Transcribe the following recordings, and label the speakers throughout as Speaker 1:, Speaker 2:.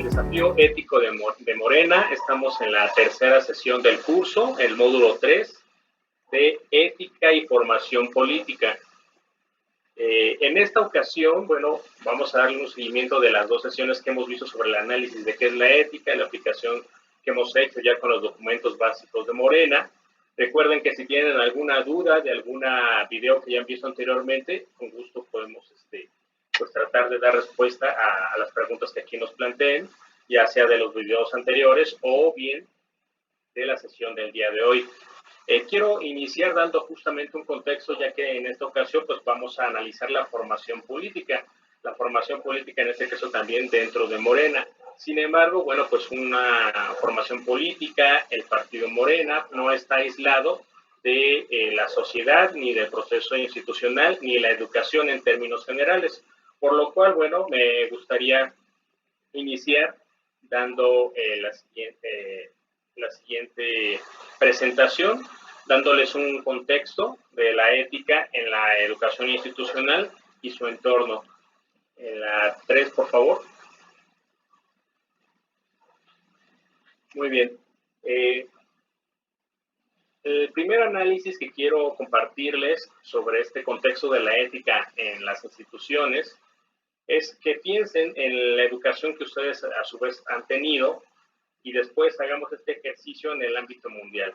Speaker 1: el desafío ético de Morena. Estamos en la tercera sesión del curso, el módulo 3 de Ética y Formación Política. En esta ocasión, bueno, vamos a darle un seguimiento de las dos sesiones que hemos visto sobre el análisis de qué es la ética y la aplicación que hemos hecho ya con los documentos básicos de Morena. Recuerden que si tienen alguna duda de alguna video que ya han visto anteriormente, con gusto podemos pues tratar de dar respuesta a las preguntas que aquí nos planteen, ya sea de los videos anteriores o bien de la sesión del día de hoy. Quiero iniciar dando justamente un contexto, ya que en esta ocasión pues vamos a analizar la formación política en este caso también dentro de Morena. Sin embargo, bueno, pues una formación política, el partido Morena no está aislado de la sociedad, ni del proceso institucional, ni de la educación en términos generales. Por lo cual, bueno, me gustaría iniciar dando la siguiente presentación, dándoles un contexto de la ética en la educación institucional y su entorno. En la 3, por favor. Muy bien. El primer análisis que quiero compartirles sobre este contexto de la ética en las instituciones es que piensen en la educación que ustedes a su vez han tenido y después hagamos este ejercicio en el ámbito mundial.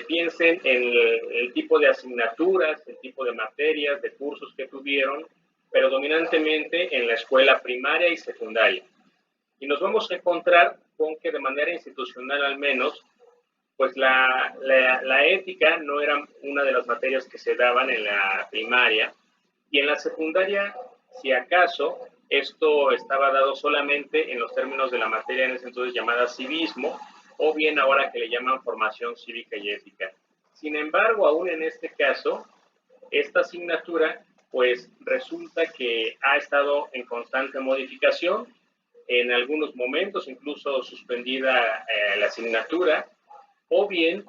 Speaker 1: Piensen en el tipo de asignaturas, el tipo de materias, de cursos que tuvieron, pero dominantemente en la escuela primaria y secundaria. Y nos vamos a encontrar con que de manera institucional al menos, pues la ética no era una de las materias que se daban en la primaria, y en la secundaria, si acaso, esto estaba dado solamente en los términos de la materia en ese entonces llamada civismo, o bien ahora que le llaman formación cívica y ética. Sin embargo, aún en este caso, esta asignatura, pues resulta que ha estado en constante modificación, en algunos momentos incluso suspendida la asignatura, o bien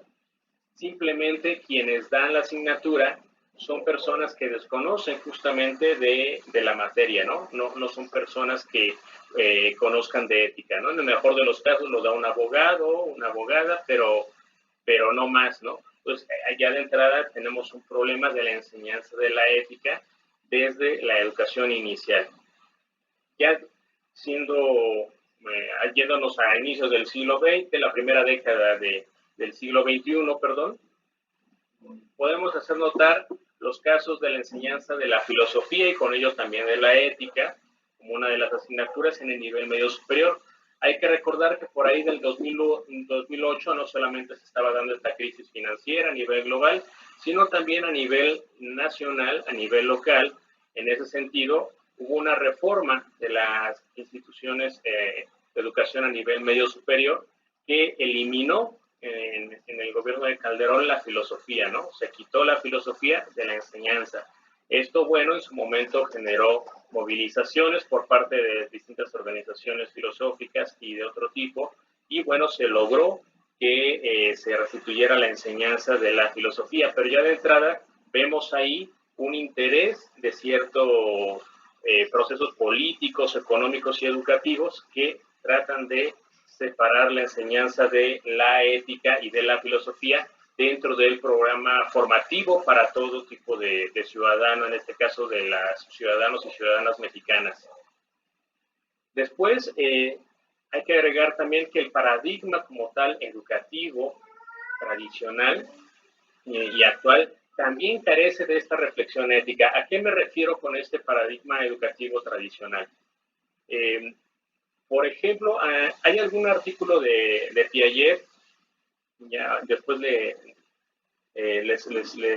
Speaker 1: simplemente quienes dan la asignatura son personas que desconocen justamente de la materia, ¿no? No son personas que conozcan de ética, ¿no? En el mejor de los casos lo da un abogado, una abogada, pero no más, ¿no? Entonces, allá de entrada tenemos un problema de la enseñanza de la ética desde la educación inicial. Ya yéndonos a inicios del siglo XX, la primera década del siglo XXI, perdón, podemos hacer notar los casos de la enseñanza de la filosofía y con ello también de la ética, como una de las asignaturas en el nivel medio superior. Hay que recordar que por ahí del 2008 no solamente se estaba dando esta crisis financiera a nivel global, sino también a nivel nacional, a nivel local. En ese sentido, hubo una reforma de las instituciones de educación a nivel medio superior que eliminó en el gobierno de Calderón la filosofía, ¿no? Se quitó la filosofía de la enseñanza. Esto, bueno, en su momento generó movilizaciones por parte de distintas organizaciones filosóficas y de otro tipo, y bueno, se logró que se restituyera la enseñanza de la filosofía, pero ya de entrada vemos ahí un interés de ciertos procesos políticos, económicos y educativos que tratan de separar la enseñanza de la ética y de la filosofía dentro del programa formativo para todo tipo de ciudadano, en este caso de las ciudadanos y ciudadanas mexicanas. Después, hay que agregar también que el paradigma como tal educativo, tradicional y actual, también carece de esta reflexión ética. ¿A qué me refiero con este paradigma educativo tradicional? Por ejemplo, hay algún artículo de Piaget, ya después les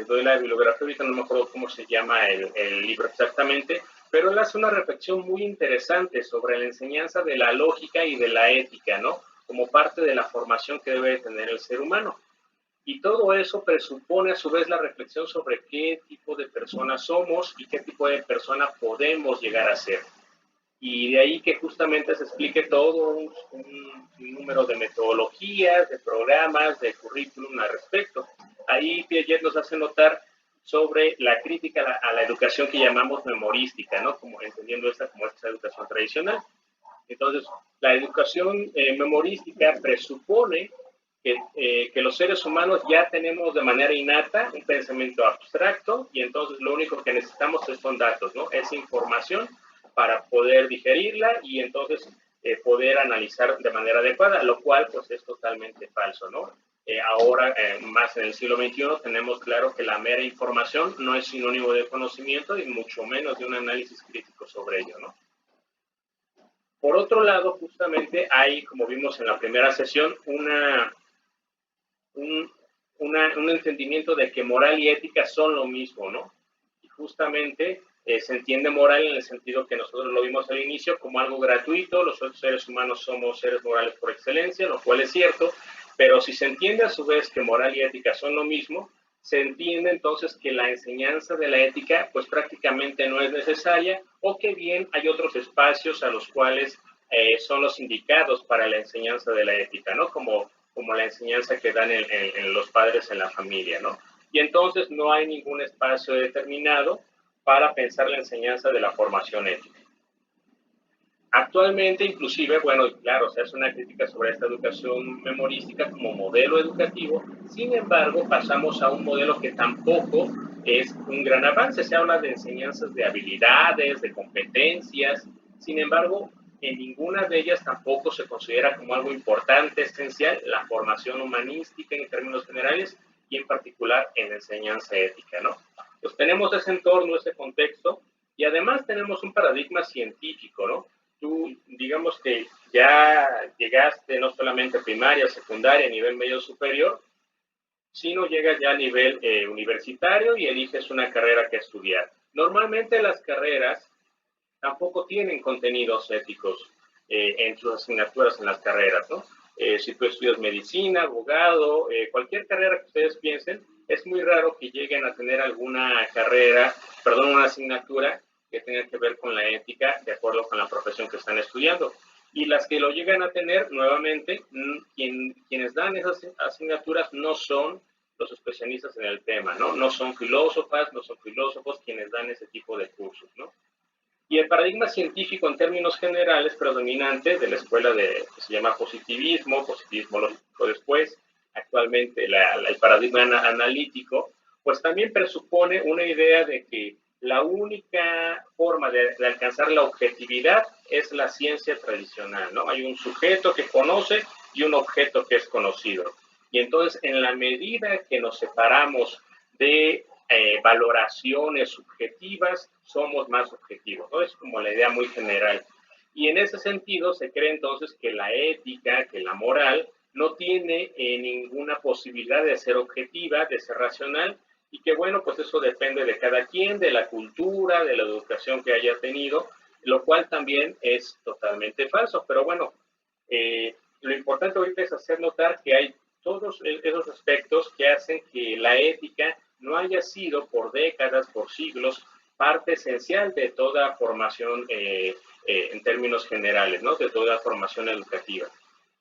Speaker 1: doy la bibliografía, ahorita no me acuerdo cómo se llama el libro exactamente, pero él hace una reflexión muy interesante sobre la enseñanza de la lógica y de la ética, ¿no? Como parte de la formación que debe tener el ser humano. Y todo eso presupone a su vez la reflexión sobre qué tipo de personas somos y qué tipo de persona podemos llegar a ser. Y de ahí que justamente se explique todo un número de metodologías, de programas, de currículum al respecto. Ahí Piaget nos hace notar sobre la crítica a la educación que llamamos memorística, ¿no? Como entendiendo esta como esta educación tradicional. Entonces, la educación memorística presupone que los seres humanos ya tenemos de manera innata un pensamiento abstracto y entonces lo único que necesitamos son datos, ¿no? Es información para poder digerirla y entonces poder analizar de manera adecuada, lo cual pues es totalmente falso, ¿no? Ahora, más en el siglo XXI, tenemos claro que la mera información no es sinónimo de conocimiento y mucho menos de un análisis crítico sobre ello, ¿no? Por otro lado, justamente hay, como vimos en la primera sesión, un entendimiento de que moral y ética son lo mismo, ¿no? Y justamente se entiende moral en el sentido que nosotros lo vimos al inicio como algo gratuito, los seres humanos somos seres morales por excelencia, lo cual es cierto, pero si se entiende a su vez que moral y ética son lo mismo, se entiende entonces que la enseñanza de la ética pues prácticamente no es necesaria o que bien hay otros espacios a los cuales son los indicados para la enseñanza de la ética, ¿no? Como la enseñanza que dan los padres en la familia, ¿no? Y entonces no hay ningún espacio determinado para pensar la enseñanza de la formación ética. Actualmente, inclusive, bueno, claro, se hace una crítica sobre esta educación memorística como modelo educativo, sin embargo, pasamos a un modelo que tampoco es un gran avance. Se habla de enseñanzas de habilidades, de competencias, sin embargo, en ninguna de ellas tampoco se considera como algo importante, esencial, la formación humanística en términos generales y en particular en enseñanza ética, ¿no? Pues tenemos ese entorno, ese contexto, y además tenemos un paradigma científico, ¿no? Tú, digamos que ya llegaste no solamente a primaria, secundaria, a nivel medio superior, sino llegas ya a nivel universitario y eliges una carrera que estudiar. Normalmente las carreras tampoco tienen contenidos éticos en sus asignaturas en las carreras, ¿no? Si tú estudias medicina, abogado, cualquier carrera que ustedes piensen, es muy raro que lleguen a tener alguna carrera, perdón, una asignatura que tenga que ver con la ética de acuerdo con la profesión que están estudiando. Y las que lo llegan a tener, nuevamente, quienes dan esas asignaturas no son los especialistas en el tema, ¿no? No son filósofas, no son filósofos quienes dan ese tipo de cursos, ¿no? Y el paradigma científico en términos generales predominante de la escuela que se llama positivismo lógico después, actualmente el paradigma analítico, pues también presupone una idea de que la única forma de alcanzar la objetividad es la ciencia tradicional, ¿no? Hay un sujeto que conoce y un objeto que es conocido. Y entonces, en la medida que nos separamos de valoraciones subjetivas, somos más objetivos, ¿no? Es como la idea muy general. Y en ese sentido se cree entonces que la ética, que la moral, no tiene ninguna posibilidad de ser objetiva, de ser racional, y que bueno, pues eso depende de cada quien, de la cultura, de la educación que haya tenido, lo cual también es totalmente falso. Pero bueno, lo importante ahorita es hacer notar que hay todos esos aspectos que hacen que la ética no haya sido por décadas, por siglos, parte esencial de toda formación en términos generales, ¿no? De toda formación educativa.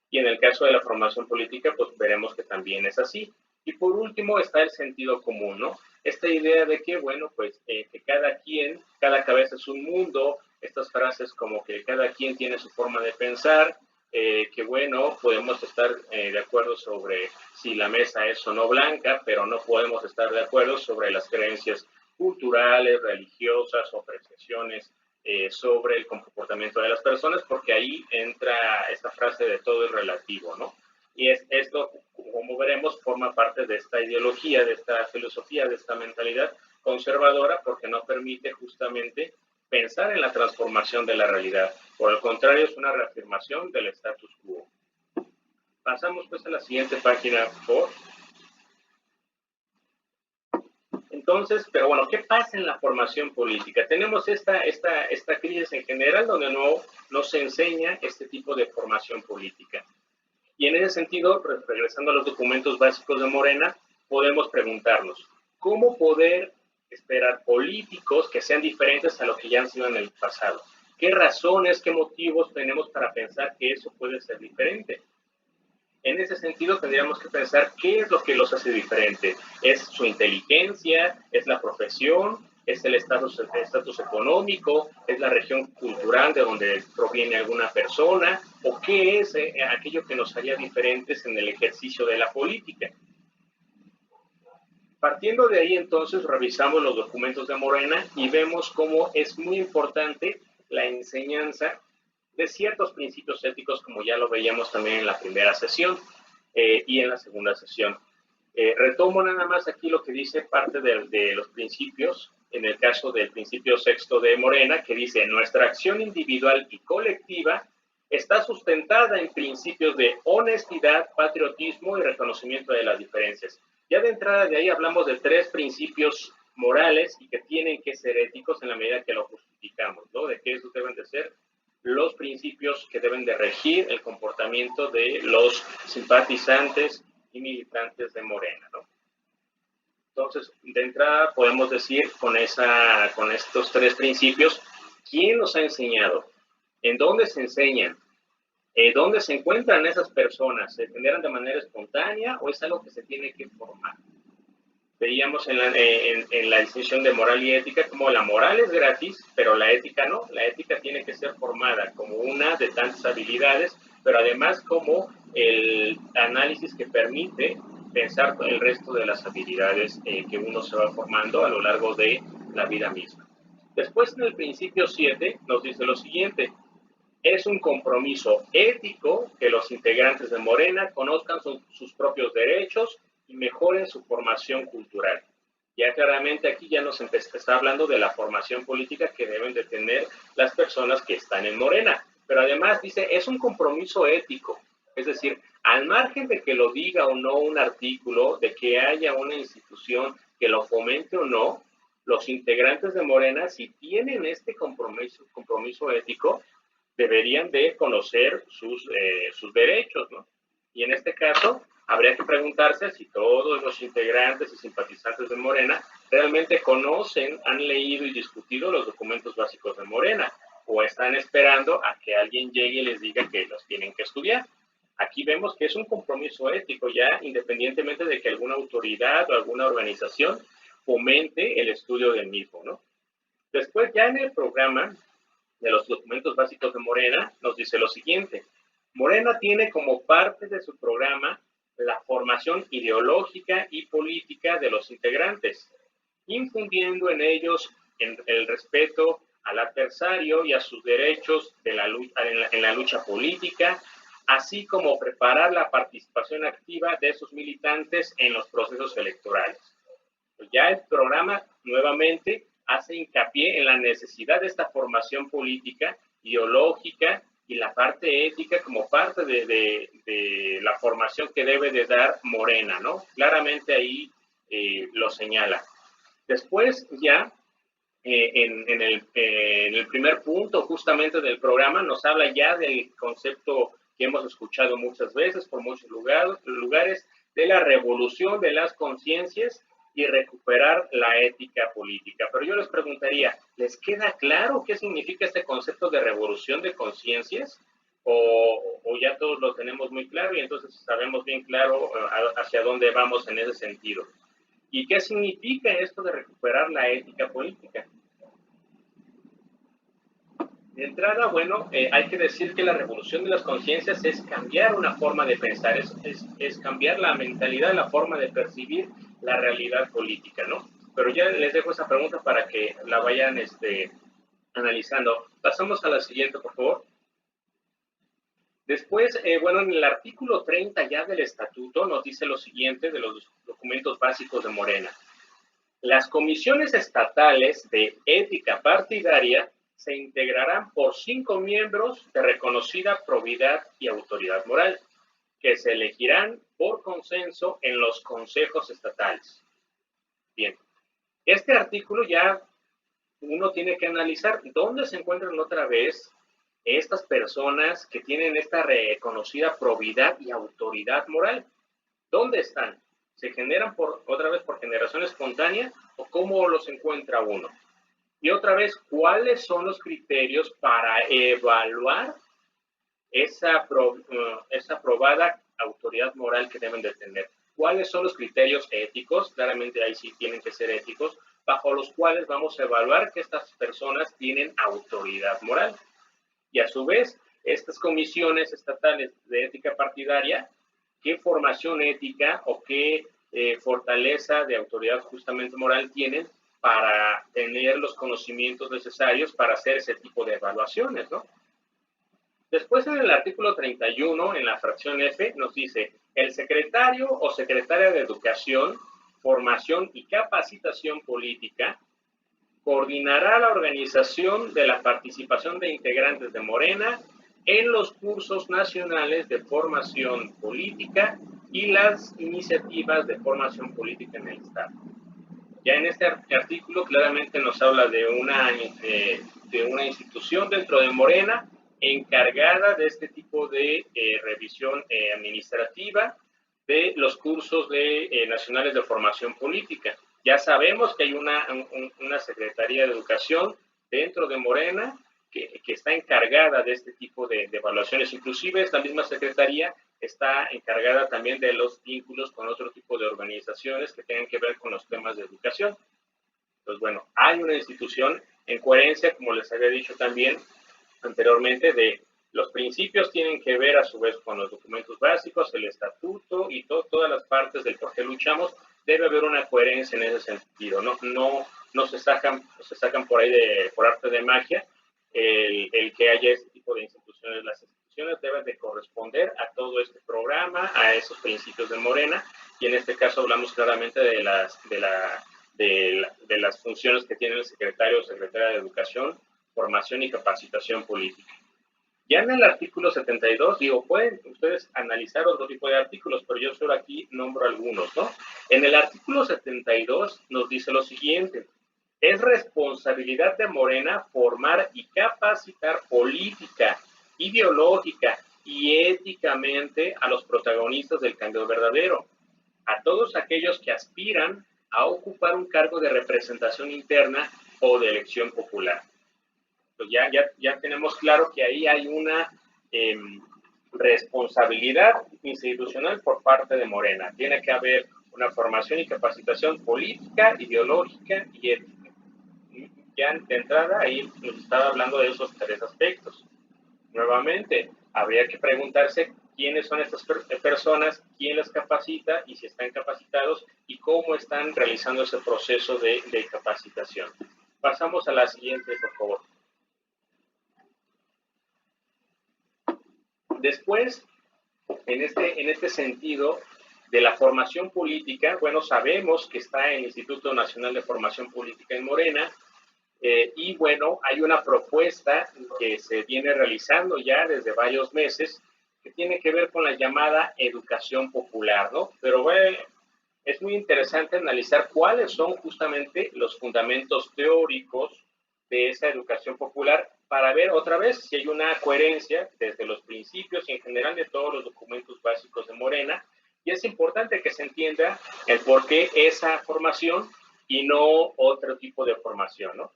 Speaker 1: Y en el caso de la formación política, pues veremos que también es así. Y por último está el sentido común, ¿no? Esta idea de que, bueno, pues que cada cabeza es un mundo, estas frases como que cada quien tiene su forma de pensar, que bueno, podemos estar de acuerdo sobre si la mesa es o no blanca, pero no podemos estar de acuerdo sobre las creencias culturales, religiosas o apreciaciones sobre el comportamiento de las personas, porque ahí entra esta frase de todo es relativo, ¿no? Y esto, como veremos, forma parte de esta ideología, de esta filosofía, de esta mentalidad conservadora, porque no permite justamente pensar en la transformación de la realidad. Por el contrario, es una reafirmación del status quo. Pasamos pues a la siguiente página, por favor. Entonces, pero bueno, ¿qué pasa en la formación política? Tenemos esta crisis en general donde no se enseña este tipo de formación política. Y en ese sentido, regresando a los documentos básicos de Morena, podemos preguntarnos, ¿cómo poder esperar políticos que sean diferentes a lo que ya han sido en el pasado? ¿Qué razones, qué motivos tenemos para pensar que eso puede ser diferente? En ese sentido, tendríamos que pensar qué es lo que los hace diferente. ¿Es su inteligencia? ¿Es la profesión? es el estatus económico, es la región cultural de donde proviene alguna persona, o qué es aquello que nos haría diferentes en el ejercicio de la política. Partiendo de ahí, entonces, revisamos los documentos de Morena y vemos cómo es muy importante la enseñanza de ciertos principios éticos, como ya lo veíamos también en la primera sesión y en la segunda sesión. Retomo nada más aquí lo que dice parte de los principios, en el caso del principio sexto de Morena, que dice: nuestra acción individual y colectiva está sustentada en principios de honestidad, patriotismo y reconocimiento de las diferencias. Ya de entrada de ahí hablamos de 3 principios morales y que tienen que ser éticos en la medida que lo justificamos, ¿no? De que esos deben de ser los principios que deben de regir el comportamiento de los simpatizantes y militantes de Morena, ¿no? Entonces, de entrada podemos decir con estos 3 principios, ¿quién los ha enseñado? ¿En dónde se enseñan? ¿Dónde se encuentran esas personas? ¿Se generan de manera espontánea o es algo que se tiene que formar? Veíamos en la distinción de moral y ética como la moral es gratis, pero la ética no. La ética tiene que ser formada como una de tantas habilidades, pero además como el análisis que permite pensar el resto de las habilidades que uno se va formando a lo largo de la vida misma. Después, en el principio 7, nos dice lo siguiente: es un compromiso ético que los integrantes de Morena conozcan sus propios derechos y mejoren su formación cultural. Ya claramente aquí ya nos está hablando de la formación política que deben de tener las personas que están en Morena. Pero además dice, es un compromiso ético. Es decir, al margen de que lo diga o no un artículo, de que haya una institución que lo fomente o no, los integrantes de Morena, si tienen este compromiso ético, deberían de conocer sus derechos, ¿no? Y en este caso, habría que preguntarse si todos los integrantes y simpatizantes de Morena realmente conocen, han leído y discutido los documentos básicos de Morena, o están esperando a que alguien llegue y les diga que los tienen que estudiar. Aquí vemos que es un compromiso ético ya, independientemente de que alguna autoridad o alguna organización fomente el estudio del mismo, ¿no? Después, ya en el programa de los documentos básicos de Morena, nos dice lo siguiente: Morena tiene como parte de su programa la formación ideológica y política de los integrantes, infundiendo en ellos el respeto al adversario y a sus derechos en la lucha política, así como preparar la participación activa de sus militantes en los procesos electorales. Pues ya el programa nuevamente hace hincapié en la necesidad de esta formación política, ideológica y la parte ética como parte de la formación que debe de dar Morena, ¿no? Claramente ahí lo señala. Después ya, en el primer punto justamente del programa, nos habla ya del concepto que hemos escuchado muchas veces por muchos lugares, de la revolución de las conciencias y recuperar la ética política. Pero yo les preguntaría, ¿les queda claro qué significa este concepto de revolución de conciencias? ¿O ya todos lo tenemos muy claro y entonces sabemos bien claro hacia dónde vamos en ese sentido? ¿Y qué significa esto de recuperar la ética política? De entrada, bueno, hay que decir que la revolución de las conciencias es cambiar una forma de pensar, es cambiar la mentalidad, la forma de percibir la realidad política, ¿no? Pero ya les dejo esa pregunta para que la vayan analizando. Pasamos a la siguiente, por favor. Después, bueno, en el artículo 30 ya del estatuto nos dice lo siguiente de los documentos básicos de Morena. Las comisiones estatales de ética partidaria se integrarán por 5 miembros de reconocida probidad y autoridad moral, que se elegirán por consenso en los consejos estatales. Bien, este artículo ya uno tiene que analizar dónde se encuentran otra vez estas personas que tienen esta reconocida probidad y autoridad moral. ¿Dónde están? ¿Se generan otra vez por generación espontánea o cómo los encuentra uno? Y otra vez, ¿cuáles son los criterios para evaluar esa probada autoridad moral que deben de tener? ¿Cuáles son los criterios éticos? Claramente ahí sí tienen que ser éticos. bajo los cuales vamos a evaluar que estas personas tienen autoridad moral. Y a su vez, estas comisiones estatales de ética partidaria, ¿qué formación ética o qué fortaleza de autoridad justamente moral tienen para tener los conocimientos necesarios para hacer ese tipo de evaluaciones, ¿no? Después, en el artículo 31, en la fracción F, nos dice: el secretario o secretaria de Educación, Formación y Capacitación Política coordinará la organización de la participación de integrantes de Morena en los cursos nacionales de formación política y las iniciativas de formación política en el Estado. Ya en este artículo claramente nos habla de una institución dentro de Morena encargada de este tipo de revisión administrativa de los cursos nacionales de formación política. Ya sabemos que hay una Secretaría de Educación dentro de Morena que está encargada de este tipo de evaluaciones. Inclusive esta misma Secretaría está encargada también de los vínculos con otro tipo de organizaciones que tengan que ver con los temas de educación. Entonces, bueno, hay una institución en coherencia, como les había dicho también anteriormente, de los principios tienen que ver a su vez con los documentos básicos, el estatuto y todas las partes del por qué luchamos. Debe haber una coherencia en ese sentido. No se sacan por ahí por arte de magia el que haya este tipo de instituciones. Las instituciones deben de corresponder a todo este programa, a esos principios de Morena, y en este caso hablamos claramente de las funciones que tiene el secretario o secretaria de Educación, Formación y Capacitación Política. Ya en el artículo 72, pueden ustedes analizar otro tipo de artículos, pero yo solo aquí nombro algunos, ¿no? En el artículo 72 nos dice lo siguiente: es responsabilidad de Morena formar y capacitar política, ideológica y éticamente a los protagonistas del cambio verdadero, a todos aquellos que aspiran a ocupar un cargo de representación interna o de elección popular. Pues ya tenemos claro que ahí hay una responsabilidad institucional por parte de Morena. Tiene que haber una formación y capacitación política, ideológica y ética. Ya de entrada ahí nos estaba hablando de esos tres aspectos. Nuevamente, habría que preguntarse quiénes son estas personas, quién las capacita y si están capacitados y cómo están realizando ese proceso de capacitación. Pasamos a la siguiente, por favor. Después, en este sentido de la formación política, bueno, sabemos que está el Instituto Nacional de Formación Política en Morena, y bueno, hay una propuesta que se viene realizando ya desde varios meses que tiene que ver con la llamada educación popular, ¿no? Pero bueno, es muy interesante analizar cuáles son justamente los fundamentos teóricos de esa educación popular para ver otra vez si hay una coherencia desde los principios y en general de todos los documentos básicos de Morena. Y es importante que se entienda el por qué esa formación y no otro tipo de formación, ¿no?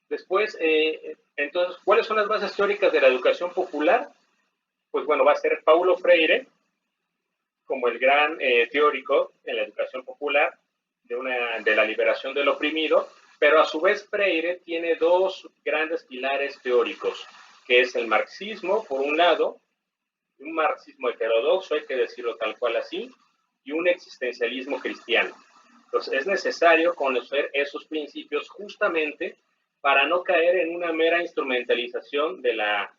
Speaker 1: Después, entonces, ¿cuáles son las bases teóricas de la educación popular? Pues bueno, va a ser Paulo Freire como el gran teórico en la educación popular de la liberación del oprimido, pero a su vez Freire tiene dos grandes pilares teóricos, que es el marxismo, por un lado, un marxismo heterodoxo, hay que decirlo tal cual así, y un existencialismo cristiano. Entonces, es necesario conocer esos principios justamente para no caer en una mera instrumentalización de la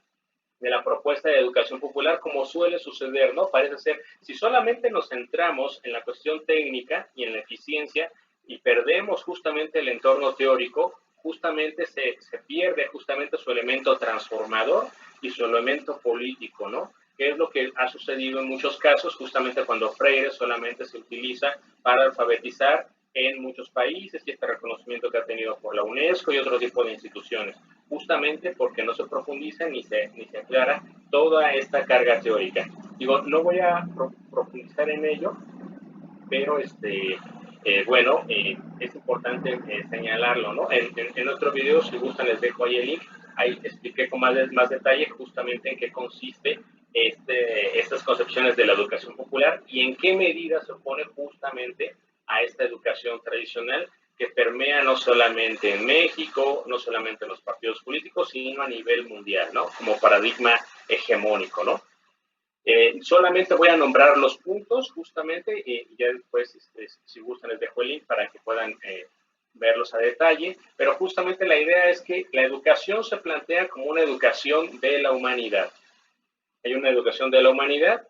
Speaker 1: propuesta de educación popular, como suele suceder, ¿no? Parece ser, si solamente nos centramos en la cuestión técnica y en la eficiencia y perdemos justamente el entorno teórico, justamente se pierde justamente su elemento transformador y su elemento político, ¿no? Que es lo que ha sucedido en muchos casos, justamente cuando Freire solamente se utiliza para alfabetizar en muchos países y este reconocimiento que ha tenido por la UNESCO y otro tipo de instituciones, justamente porque no se profundiza ni se aclara toda esta carga teórica. Digo, no voy a profundizar en ello, pero bueno, es importante señalarlo, ¿no? En otro video, si gustan, les dejo ahí el link. Ahí expliqué con más detalle justamente en qué consiste estas concepciones de la educación popular y en qué medida se opone justamente a esta educación tradicional que permea no solamente en México, no solamente en los partidos políticos, sino a nivel mundial, ¿no? Como paradigma hegemónico, ¿no? Solamente voy a nombrar los puntos justamente y ya después, si gustan, les dejo el link para que puedan verlos a detalle, pero justamente la idea es que la educación se plantea como una educación de la humanidad. Hay una educación de la humanidad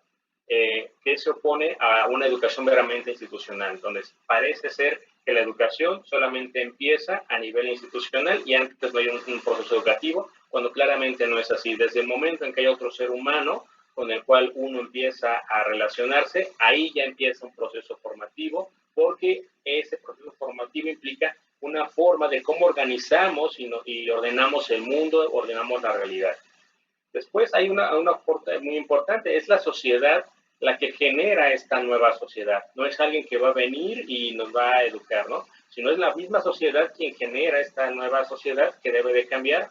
Speaker 1: que se opone a una educación meramente institucional, donde parece ser que la educación solamente empieza a nivel institucional y antes no hay un proceso educativo, cuando claramente no es así. Desde el momento en que hay otro ser humano con el cual uno empieza a relacionarse, ahí ya empieza un proceso formativo, porque ese proceso formativo implica una forma de cómo organizamos y ordenamos el mundo, ordenamos la realidad. Después hay una parte muy importante, es la sociedad la que genera esta nueva sociedad. No es alguien que va a venir y nos va a educar, ¿no? Sino es la misma sociedad quien genera esta nueva sociedad que debe de cambiar,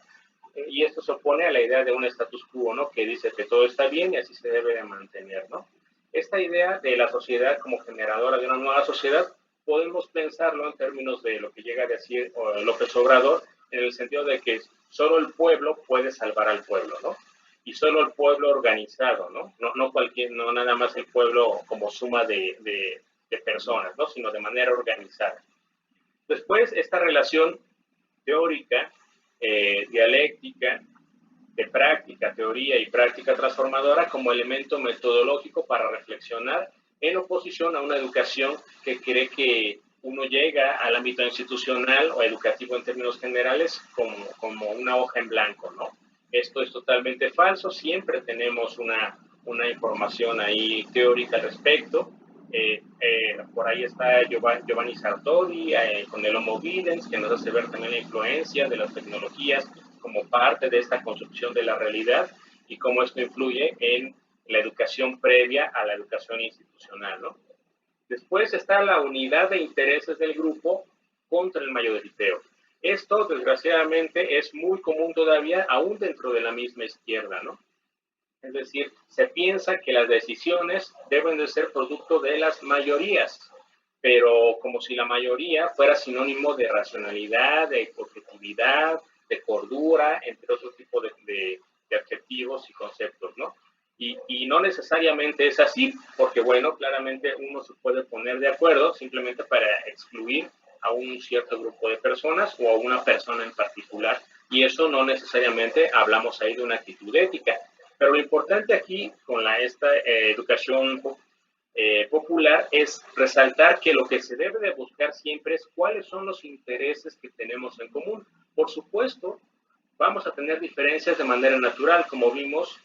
Speaker 1: y esto se opone a la idea de un status quo, ¿no? Que dice que todo está bien y así se debe de mantener, ¿no? Esta idea de la sociedad como generadora de una nueva sociedad, podemos pensarlo en términos de lo que llega a decir López Obrador, en el sentido de que solo el pueblo puede salvar al pueblo, ¿no? Y solo el pueblo organizado, ¿no? No nada más el pueblo como suma de personas, ¿no? Sino de manera organizada. Después, esta relación teórica, dialéctica, de práctica, teoría y práctica transformadora como elemento metodológico para reflexionar en oposición a una educación que cree que uno llega al ámbito institucional o educativo en términos generales como una hoja en blanco, ¿no? Esto es totalmente falso, siempre tenemos una información ahí teórica al respecto. Por ahí está Giovanni Sartori con el Homo Videns, que nos hace ver también la influencia de las tecnologías como parte de esta construcción de la realidad y cómo esto influye en la educación previa a la educación institucional, ¿no? Después está la unidad de intereses del grupo contra el mayoriteo. Esto, desgraciadamente, es muy común todavía, aún dentro de la misma izquierda, ¿no? Es decir, se piensa que las decisiones deben de ser producto de las mayorías, pero como si la mayoría fuera sinónimo de racionalidad, de objetividad, de cordura, entre otros tipos de adjetivos y conceptos, ¿no? Y no necesariamente es así, porque bueno, claramente uno se puede poner de acuerdo simplemente para excluir a un cierto grupo de personas o a una persona en particular, y eso no necesariamente hablamos ahí de una actitud ética. Pero lo importante aquí con esta educación popular es resaltar que lo que se debe de buscar siempre es cuáles son los intereses que tenemos en común. Por supuesto, vamos a tener diferencias de manera natural, como vimos,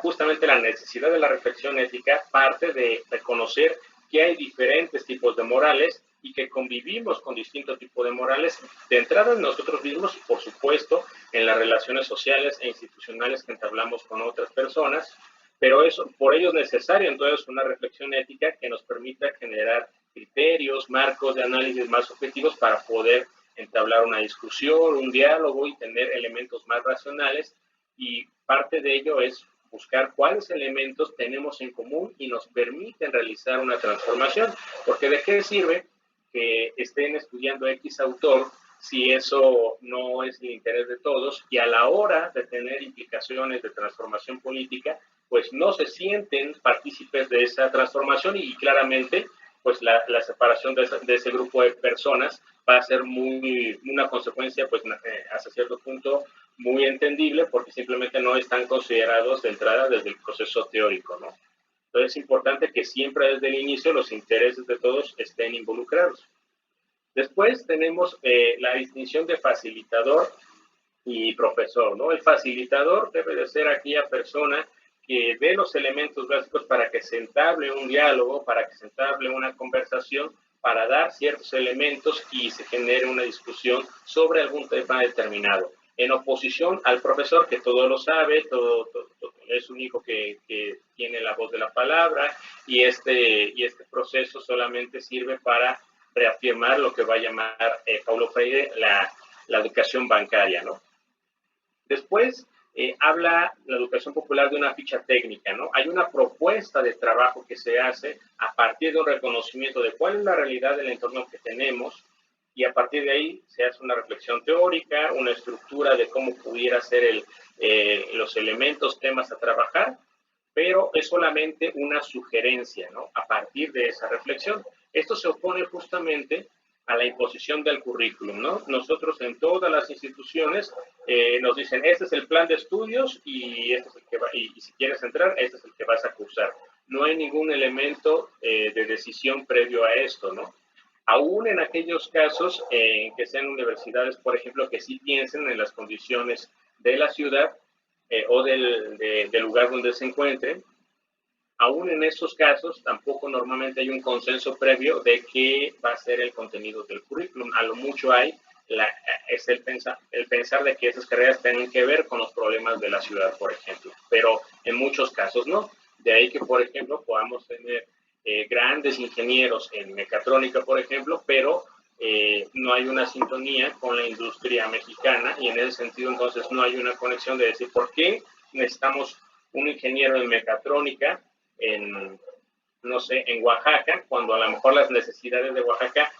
Speaker 1: justamente la necesidad de la reflexión ética parte de reconocer que hay diferentes tipos de morales y que convivimos con distintos tipos de morales de entrada en nosotros mismos y, por supuesto, en las relaciones sociales e institucionales que entablamos con otras personas, pero eso, por ello es necesario entonces una reflexión ética que nos permita generar criterios, marcos de análisis más objetivos para poder entablar una discusión, un diálogo y tener elementos más racionales, y parte de ello es buscar cuáles elementos tenemos en común y nos permiten realizar una transformación, porque ¿de qué sirve que estén estudiando X autor si eso no es el interés de todos y a la hora de tener implicaciones de transformación política, pues no se sienten partícipes de esa transformación y claramente pues la separación de ese grupo de personas va a ser una consecuencia pues hasta cierto punto muy entendible porque simplemente no están considerados de entrada desde el proceso teórico, ¿no? Entonces es importante que siempre desde el inicio los intereses de todos estén involucrados. Después tenemos la distinción de facilitador y profesor, ¿no? El facilitador debe de ser aquella persona que dé los elementos básicos para que se entable un diálogo, para que se entable una conversación, para dar ciertos elementos y se genere una discusión sobre algún tema determinado. En oposición al profesor que todo lo sabe, todo es único que tiene la voz de la palabra y este proceso solamente sirve para reafirmar lo que va a llamar Paulo Freire la educación bancaria, ¿no? Después habla la educación popular de una ficha técnica, ¿no? Hay una propuesta de trabajo que se hace a partir de un reconocimiento de cuál es la realidad del entorno que tenemos, y a partir de ahí se hace una reflexión teórica, una estructura de cómo pudiera ser los elementos, temas a trabajar, pero es solamente una sugerencia, ¿no? A partir de esa reflexión. Esto se opone justamente a la imposición del currículum, ¿no? Nosotros en todas las instituciones nos dicen, este es el plan de estudios y este es el que va, y si quieres entrar, este es el que vas a cursar. No hay ningún elemento de decisión previo a esto, ¿no? Aún en aquellos casos que sean universidades, por ejemplo, que sí piensen en las condiciones de la ciudad o del lugar donde se encuentren, aún en esos casos tampoco normalmente hay un consenso previo de qué va a ser el contenido del currículum. A lo mucho es el pensar de que esas carreras tienen que ver con los problemas de la ciudad, por ejemplo, pero en muchos casos no. De ahí que, por ejemplo, podamos tener grandes ingenieros en mecatrónica, por ejemplo, pero no hay una sintonía con la industria mexicana, y en ese sentido entonces no hay una conexión de decir por qué necesitamos un ingeniero en mecatrónica no sé, en Oaxaca, cuando a lo mejor las necesidades de Oaxaca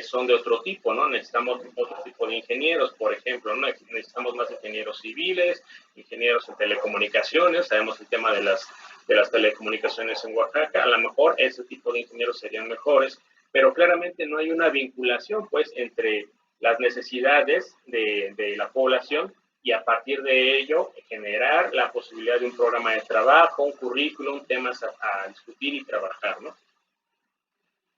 Speaker 1: son de otro tipo, ¿no? Necesitamos otro tipo de ingenieros, por ejemplo, ¿no? Necesitamos más ingenieros civiles, ingenieros en telecomunicaciones. Sabemos el tema de las telecomunicaciones en Oaxaca. A lo mejor ese tipo de ingenieros serían mejores, pero claramente no hay una vinculación, pues, entre las necesidades de la población y a partir de ello generar la posibilidad de un programa de trabajo, un currículum, temas a discutir y trabajar, ¿no?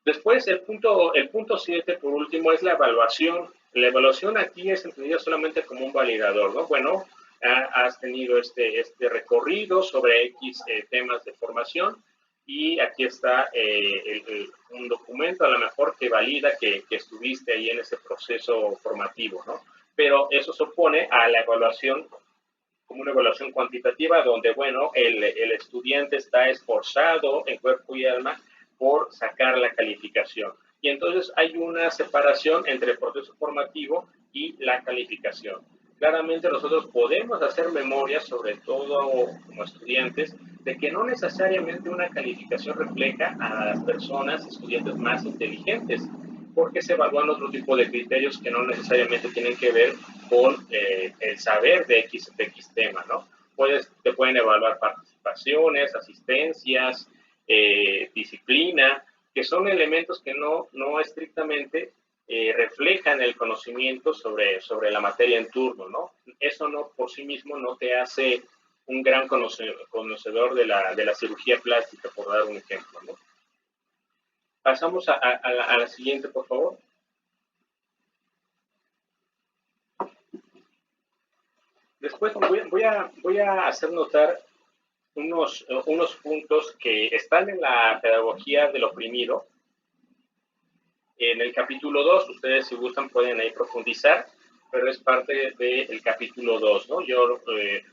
Speaker 1: Después, el punto 7, por último, es la evaluación. La evaluación aquí es entendida solamente como un validador, ¿no? Bueno, has tenido este recorrido sobre X temas de formación, y aquí está un documento a lo mejor que valida que estuviste ahí en ese proceso formativo, ¿no? Pero eso se opone a la evaluación como una evaluación cuantitativa, donde, bueno, el estudiante está esforzado en cuerpo y alma por sacar la calificación. Y entonces hay una separación entre el proceso formativo y la calificación. Claramente nosotros podemos hacer memoria, sobre todo como estudiantes, de que no necesariamente una calificación refleja a las personas, estudiantes más inteligentes, porque se evalúan otro tipo de criterios que no necesariamente tienen que ver con el saber de X tema, ¿no? Te pueden evaluar participaciones, asistencias, disciplina, que son elementos que no estrictamente reflejan el conocimiento sobre la materia en turno, ¿no? Eso no por sí mismo no te hace un gran conocedor de la cirugía plástica, por dar un ejemplo, ¿no? Pasamos a la siguiente, por favor. Después voy a hacer notar unos puntos que están en la pedagogía del oprimido. En el capítulo 2, ustedes si gustan pueden ahí profundizar, pero es parte del capítulo 2, ¿no? Yo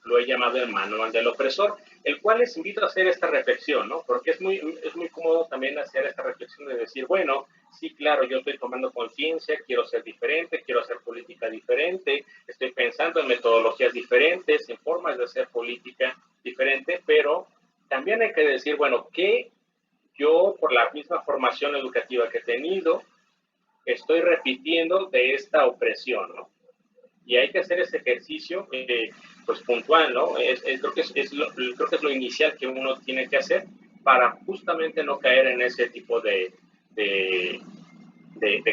Speaker 1: lo he llamado el manual del opresor, el cual les invito a hacer esta reflexión, ¿no? Porque es muy cómodo también hacer esta reflexión de decir, bueno, sí, claro, yo estoy tomando conciencia, quiero ser diferente, quiero hacer política diferente, estoy pensando en metodologías diferentes, en formas de hacer política diferente, pero también hay que decir, bueno, que yo, por la misma formación educativa que he tenido, estoy repitiendo de esta opresión, ¿no? Y hay que hacer ese ejercicio, pues puntual, ¿no? Creo que es lo inicial que uno tiene que hacer para justamente no caer en ese tipo de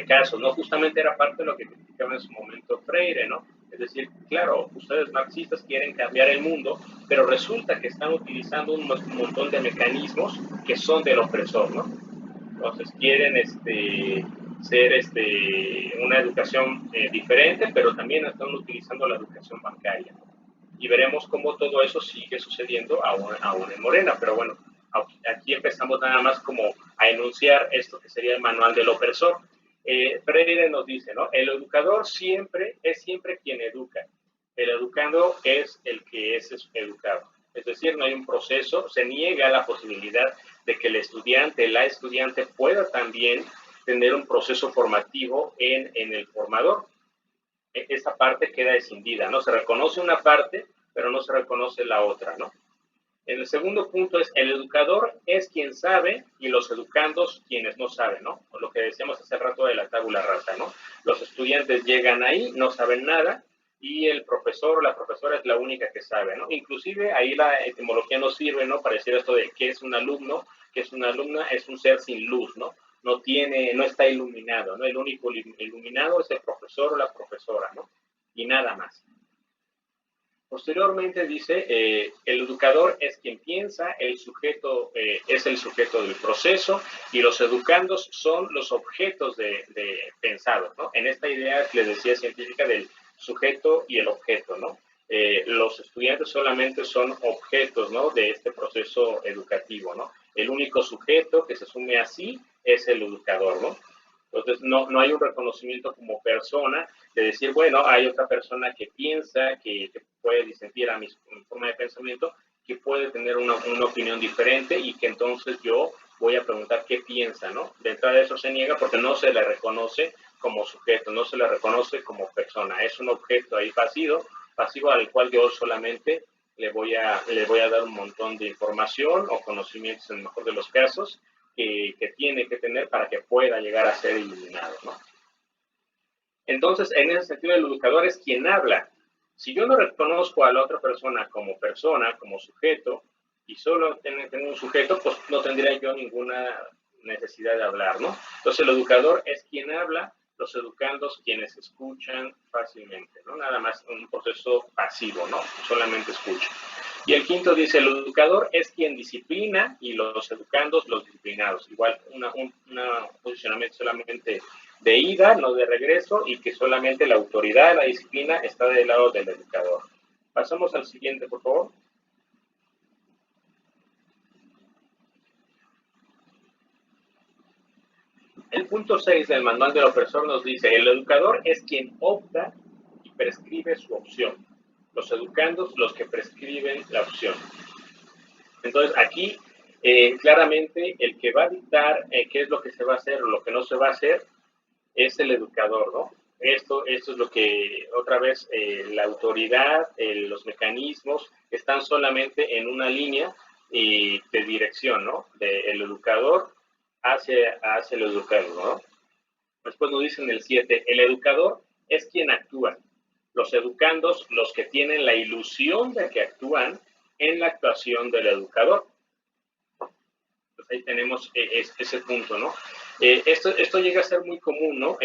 Speaker 1: casos, ¿no? Justamente era parte de lo que criticaba en su momento Freire, ¿no? Es decir, claro, ustedes marxistas quieren cambiar el mundo, pero resulta que están utilizando un montón de mecanismos que son del opresor, ¿no? Entonces quieren ser una educación diferente, pero también están utilizando la educación bancaria. Y veremos cómo todo eso sigue sucediendo aún en Morena. Pero bueno, aquí empezamos nada más como a enunciar esto que sería el manual del opresor. Freire nos dice, ¿no? El educador es siempre quien educa. El educando es el que es educado. Es decir, no hay un proceso, se niega la posibilidad de que la estudiante pueda también tener un proceso formativo en el formador. Esta parte queda escindida, ¿no? Se reconoce una parte, pero no se reconoce la otra, ¿no? En el segundo punto es, el educador es quien sabe y los educandos quienes no saben, ¿no? Lo que decíamos hace rato de la tabula rasa, ¿no? Los estudiantes llegan ahí, no saben nada, y el profesor o la profesora es la única que sabe, ¿no? Inclusive ahí la etimología nos sirve, ¿no? Para decir esto de qué es un alumno, qué es una alumna, es un ser sin luz, ¿no? No está iluminado, ¿no? El único iluminado es el profesor o la profesora, ¿no? Y nada más. Posteriormente dice, el educador es quien piensa, el sujeto es el sujeto del proceso y los educandos son los objetos de pensados, ¿no? En esta idea que les decía científica del sujeto y el objeto, ¿no? Los estudiantes solamente son objetos, ¿no? De este proceso educativo, ¿no? El único sujeto que se asume así es el educador, ¿no? Entonces, no hay un reconocimiento como persona de decir, bueno, hay otra persona que piensa, que puede disentir a mi forma de pensamiento, que puede tener una opinión diferente y que entonces yo voy a preguntar qué piensa, ¿no? De entrada eso se niega porque no se le reconoce como sujeto, no se le reconoce como persona. Es un objeto ahí pasivo al cual yo solamente le voy a dar un montón de información o conocimientos en el mejor de los casos, que tiene que tener para que pueda llegar a ser iluminado, ¿no? Entonces, en ese sentido, el educador es quien habla. Si yo no reconozco a la otra persona, como sujeto, y solo tengo un sujeto, pues no tendría yo ninguna necesidad de hablar, ¿no? Entonces, el educador es quien habla, los educandos quienes escuchan fácilmente, ¿no? Nada más un proceso pasivo, ¿no? Solamente escuchan. Y el quinto dice, el educador es quien disciplina y los educandos los disciplinados. Igual, un posicionamiento solamente de ida, no de regreso, y que solamente la autoridad, la disciplina, está del lado del educador. Pasamos al siguiente, por favor. El punto 6 del manual del opresor nos dice, el educador es quien opta y prescribe su opción. Los educandos, los que prescriben la opción. Entonces, aquí, claramente, el que va a dictar qué es lo que se va a hacer o lo que no se va a hacer es el educador, ¿no? Esto es lo que, otra vez, la autoridad, los mecanismos están solamente en una línea de dirección, ¿no? Del educador hacia el educado, ¿no? Después nos dicen el 7, el educador es quien actúa. Los educandos, los que tienen la ilusión de que actúan en la actuación del educador. Pues ahí tenemos ese punto, ¿no? Esto llega a ser muy común, ¿no?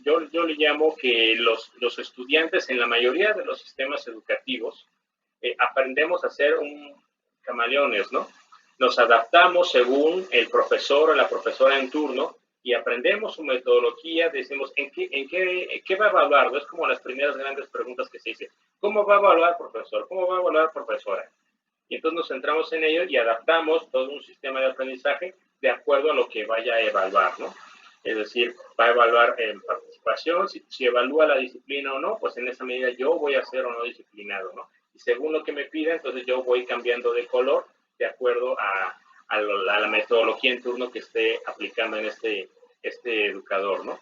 Speaker 1: Yo le llamo que los estudiantes en la mayoría de los sistemas educativos aprendemos a ser camaleones, ¿no? Nos adaptamos según el profesor o la profesora en turno y aprendemos su metodología, decimos, ¿en qué va a evaluar? ¿No? Es como las primeras grandes preguntas que se dicen. ¿Cómo va a evaluar, profesor? ¿Cómo va a evaluar, profesora? Y entonces nos centramos en ello y adaptamos todo un sistema de aprendizaje de acuerdo a lo que vaya a evaluar, ¿no? Es decir, va a evaluar en participación, si evalúa la disciplina o no, pues en esa medida yo voy a ser o no disciplinado, ¿no? Y según lo que me pida, entonces yo voy cambiando de color de acuerdo a la metodología en turno que esté aplicando en este educador, ¿no?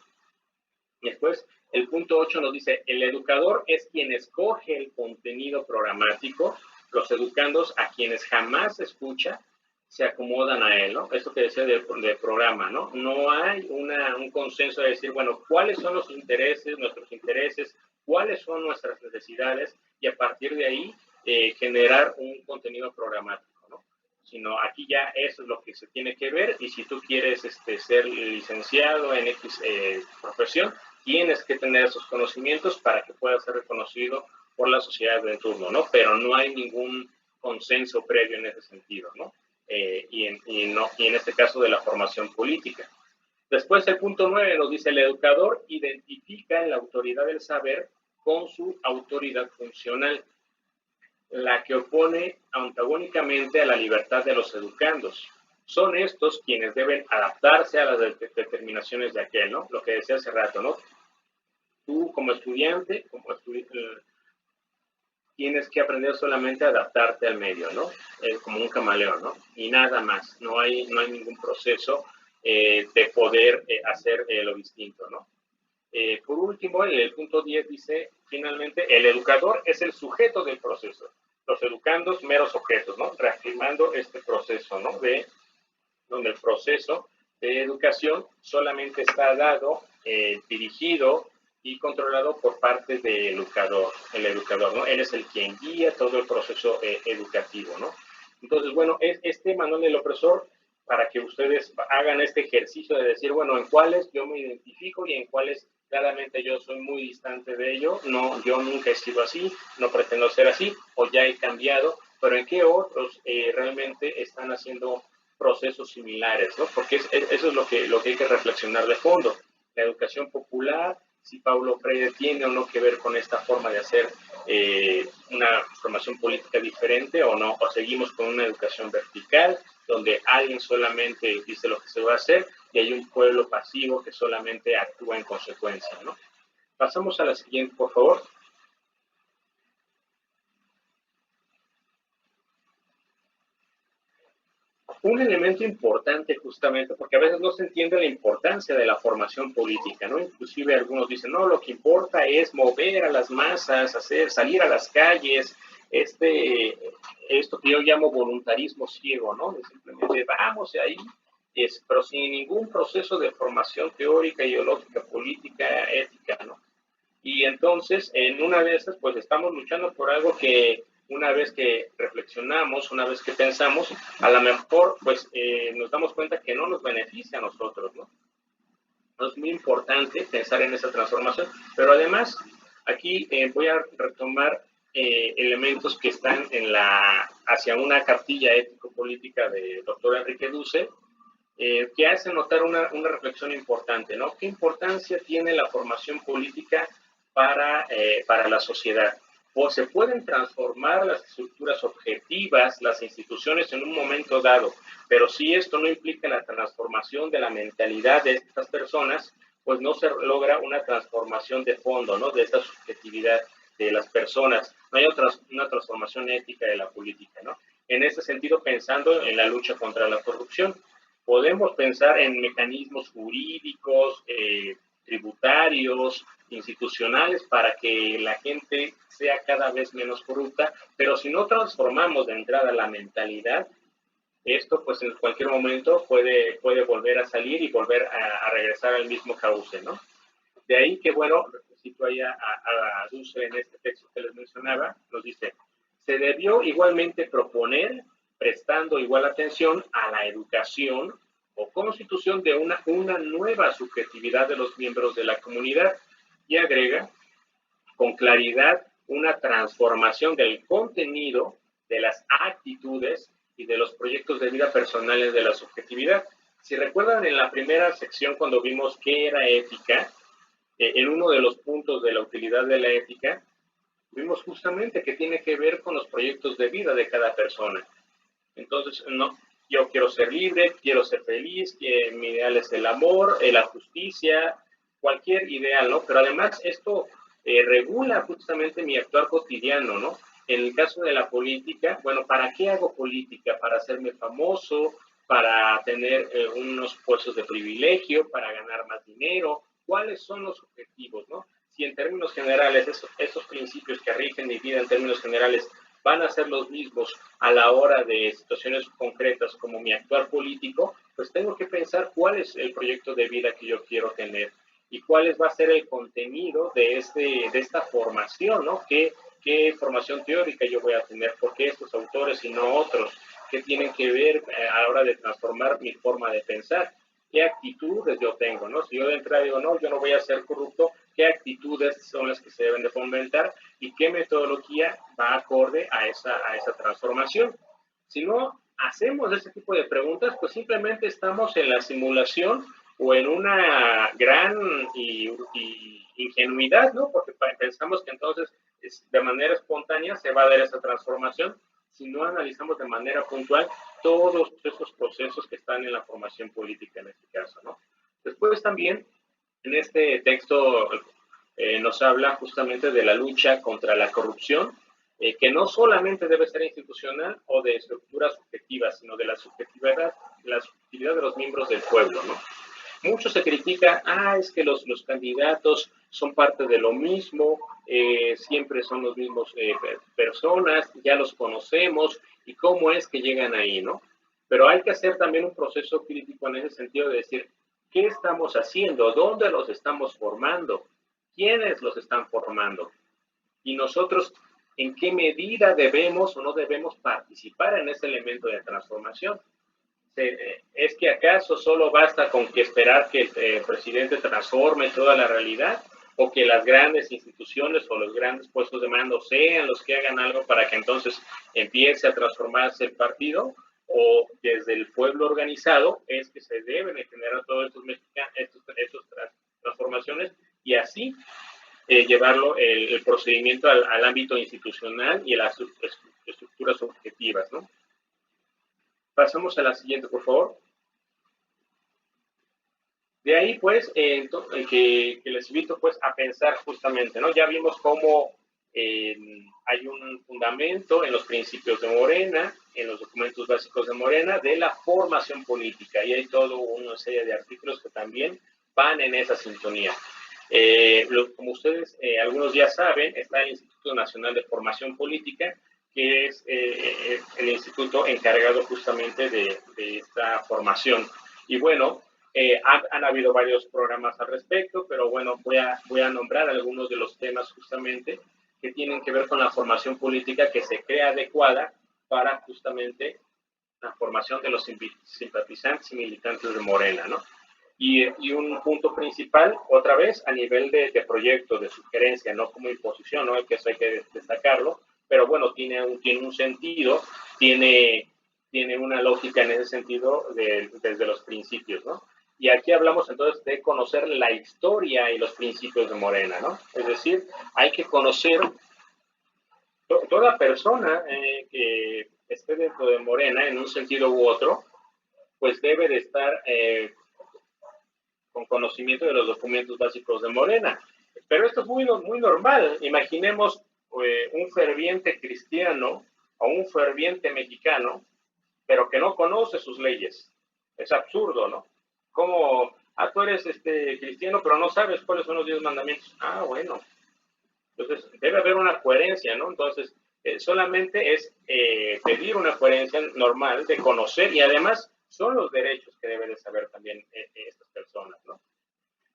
Speaker 1: Y después, el punto 8 nos dice, el educador es quien escoge el contenido programático, los educandos a quienes jamás escucha se acomodan a él, ¿no? Esto que decía del programa, ¿no? No hay un consenso de decir, bueno, ¿cuáles son los intereses, nuestros intereses? ¿Cuáles son nuestras necesidades? Y a partir de ahí, generar un contenido programático, ¿no? Sino aquí ya eso es lo que se tiene que ver y si tú quieres ser licenciado en X profesión, tienes que tener esos conocimientos para que puedas ser reconocido por la sociedad de turno, ¿no? Pero no hay ningún consenso previo en ese sentido, ¿no? Y en este caso de la formación política. Después el punto 9 nos dice, el educador identifica la autoridad del saber con su autoridad funcional, la que opone antagónicamente a la libertad de los educandos. Son estos quienes deben adaptarse a las determinaciones de aquel, ¿no? Lo que decía hace rato, ¿no? Tú como estudiante, tienes que aprender solamente a adaptarte al medio, ¿no? Como un camaleón, ¿no? Y nada más, no hay ningún proceso de poder hacer lo distinto, ¿no? Por último, el punto 10 dice, finalmente, el educador es el sujeto del proceso. Los educandos, meros objetos, ¿no? Reafirmando este proceso, ¿no? Donde el proceso de educación solamente está dado, dirigido y controlado por parte del educador, el educador, ¿no? Él es el quien guía todo el proceso educativo, ¿no? Entonces, bueno, este manual del opresor, para que ustedes hagan este ejercicio de decir, bueno, en cuáles yo me identifico y en cuáles claramente yo soy muy distante de ello, no, yo nunca he sido así, no pretendo ser así, o ya he cambiado, pero en qué otros realmente están haciendo procesos similares, ¿no? Porque eso es lo que hay que reflexionar de fondo. La educación popular, si Paulo Freire tiene o no que ver con esta forma de hacer una formación política diferente o no, o seguimos con una educación vertical, donde alguien solamente dice lo que se va a hacer y hay un pueblo pasivo que solamente actúa en consecuencia, ¿no? Pasamos a la siguiente, por favor. Un elemento importante justamente, porque a veces no se entiende la importancia de la formación política, ¿no? Inclusive algunos dicen, no, lo que importa es mover a las masas, salir a las calles, esto que yo llamo voluntarismo ciego, ¿no? De simplemente vamos ahí, pero sin ningún proceso de formación teórica, ideológica, política, ética, ¿no? Y entonces, en una de esas, pues estamos luchando por algo que una vez que reflexionamos, una vez que pensamos, a lo mejor, pues nos damos cuenta que no nos beneficia a nosotros, ¿no? Es muy importante pensar en esa transformación, pero además, aquí voy a retomar elementos que están hacia una cartilla ético-política de doctor Enrique Dussel, que hace notar una reflexión importante, ¿no? ¿Qué importancia tiene la formación política para la sociedad? O se pueden transformar las estructuras objetivas, las instituciones en un momento dado, pero si esto no implica la transformación de la mentalidad de estas personas, pues no se logra una transformación de fondo, ¿no? De esta subjetividad de las personas. No hay una transformación ética de la política, ¿no? En ese sentido, pensando en la lucha contra la corrupción, podemos pensar en mecanismos jurídicos, tributarios, institucionales, para que la gente sea cada vez menos corrupta, pero si no transformamos de entrada la mentalidad, esto pues en cualquier momento puede volver a salir y volver a regresar al mismo cauce, ¿no? De ahí que, bueno, cito ahí a Dussel en este texto que les mencionaba, nos dice, se debió igualmente proponer, prestando igual atención a la educación o constitución de una nueva subjetividad de los miembros de la comunidad, y agrega, con claridad, una transformación del contenido, de las actitudes y de los proyectos de vida personales de la subjetividad. Si recuerdan en la primera sección cuando vimos qué era ética, en uno de los puntos de la utilidad de la ética, vimos justamente que tiene que ver con los proyectos de vida de cada persona. Entonces, no, yo quiero ser libre, quiero ser feliz, mi ideal es el amor, la justicia, cualquier ideal, ¿no? Pero además esto regula justamente mi actuar cotidiano, ¿no? En el caso de la política, bueno, ¿para qué hago política? ¿Para hacerme famoso? ¿Para tener unos puestos de privilegio? ¿Para ganar más dinero? ¿Cuáles son los objetivos, no? Si en términos generales esos principios que rigen mi vida en términos generales van a ser los mismos a la hora de situaciones concretas como mi actuar político, pues tengo que pensar cuál es el proyecto de vida que yo quiero tener y cuál va a ser el contenido de esta formación, ¿no? ¿Qué formación teórica yo voy a tener? ¿Por qué estos autores y no otros? ¿Qué tienen que ver a la hora de transformar mi forma de pensar? ¿Qué actitudes yo tengo, no? Si yo de entrada digo, no, yo no voy a ser corrupto, ¿qué actitudes son las que se deben de fomentar y qué metodología va acorde a esa transformación? Si no hacemos ese tipo de preguntas, pues simplemente estamos en la simulación o en una gran ingenuidad, ¿no? Porque pensamos que entonces de manera espontánea se va a dar esa transformación si no analizamos de manera puntual todos esos procesos que están en la formación política en este caso, ¿no? Después también, en este texto nos habla justamente de la lucha contra la corrupción, que no solamente debe ser institucional o de estructuras subjetivas, sino de la subjetividad de los miembros del pueblo, ¿no? Mucho se critica, es que los candidatos son parte de lo mismo, siempre son los mismos personas, ya los conocemos, y cómo es que llegan ahí, ¿no? Pero hay que hacer también un proceso crítico en ese sentido de decir, ¿qué estamos haciendo? ¿Dónde los estamos formando? ¿Quiénes los están formando? Y nosotros, ¿en qué medida debemos o no debemos participar en ese elemento de transformación? ¿Es que acaso solo basta con que esperar que el presidente transforme toda la realidad? ¿O que las grandes instituciones o los grandes puestos de mando sean los que hagan algo para que entonces empiece a transformarse el partido? ¿O desde el pueblo organizado es que se deben de generar todas estas transformaciones y así llevarlo el procedimiento al ámbito institucional y a las estructuras objetivas, ¿no? Pasamos a la siguiente, por favor. De ahí, pues, que les invito, pues, a pensar justamente, ¿no? Ya vimos cómo hay un fundamento en los principios de Morena, en los documentos básicos de Morena, de la formación política, y hay toda una serie de artículos que también van en esa sintonía. Como ustedes, algunos ya saben, está el Instituto Nacional de Formación Política, que es el instituto encargado justamente de esta formación. Y bueno, han habido varios programas al respecto, pero bueno, voy a nombrar algunos de los temas justamente que tienen que ver con la formación política que se crea adecuada para justamente la formación de los simpatizantes y militantes de Morena, ¿no? Y un punto principal, otra vez, a nivel de proyecto, de sugerencia, no como imposición, ¿no? Que eso hay que destacarlo, pero bueno, tiene un sentido, tiene una lógica en ese sentido desde los principios, ¿no? Y aquí hablamos entonces de conocer la historia y los principios de Morena, ¿no? Es decir, hay que conocer toda persona que esté dentro de Morena en un sentido u otro, pues debe de estar con conocimiento de los documentos básicos de Morena. Pero esto es muy normal. Imaginemos un ferviente cristiano o un ferviente mexicano, pero que no conoce sus leyes. Es absurdo, ¿no? Como, tú eres cristiano, pero no sabes cuáles son los 10 mandamientos. Bueno. Entonces, debe haber una coherencia, ¿no? Entonces, solamente es pedir una coherencia normal de conocer y además son los derechos que deben de saber también estas personas, ¿no?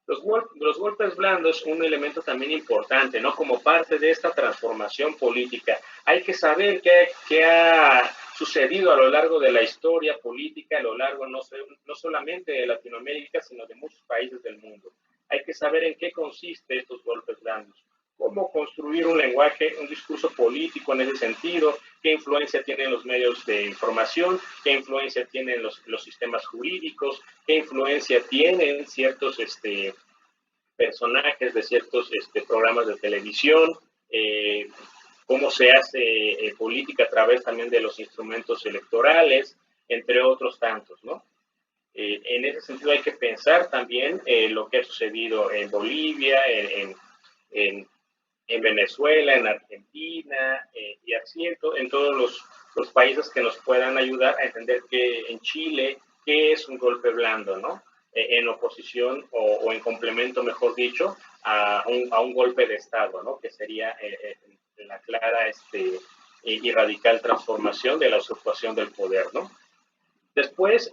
Speaker 1: Los golpes blandos son un elemento también importante, ¿no? Como parte de esta transformación política. Hay que saber qué ha sucedido a lo largo de la historia política, a lo largo no solamente de Latinoamérica, sino de muchos países del mundo. Hay que saber en qué consiste estos golpes blandos. Cómo construir un lenguaje, un discurso político en ese sentido, qué influencia tienen los medios de información, qué influencia tienen los sistemas jurídicos, qué influencia tienen ciertos personajes de ciertos programas de televisión, cómo se hace política a través también de los instrumentos electorales, entre otros tantos, ¿no? En ese sentido hay que pensar también lo que ha sucedido en Bolivia, en Venezuela, en Argentina, y así en todos los países que nos puedan ayudar a entender que en Chile, qué es un golpe blando, ¿no? En oposición o en complemento, mejor dicho, a un golpe de Estado, ¿no? Que sería la clara y radical transformación de la usurpación del poder, ¿no? Después,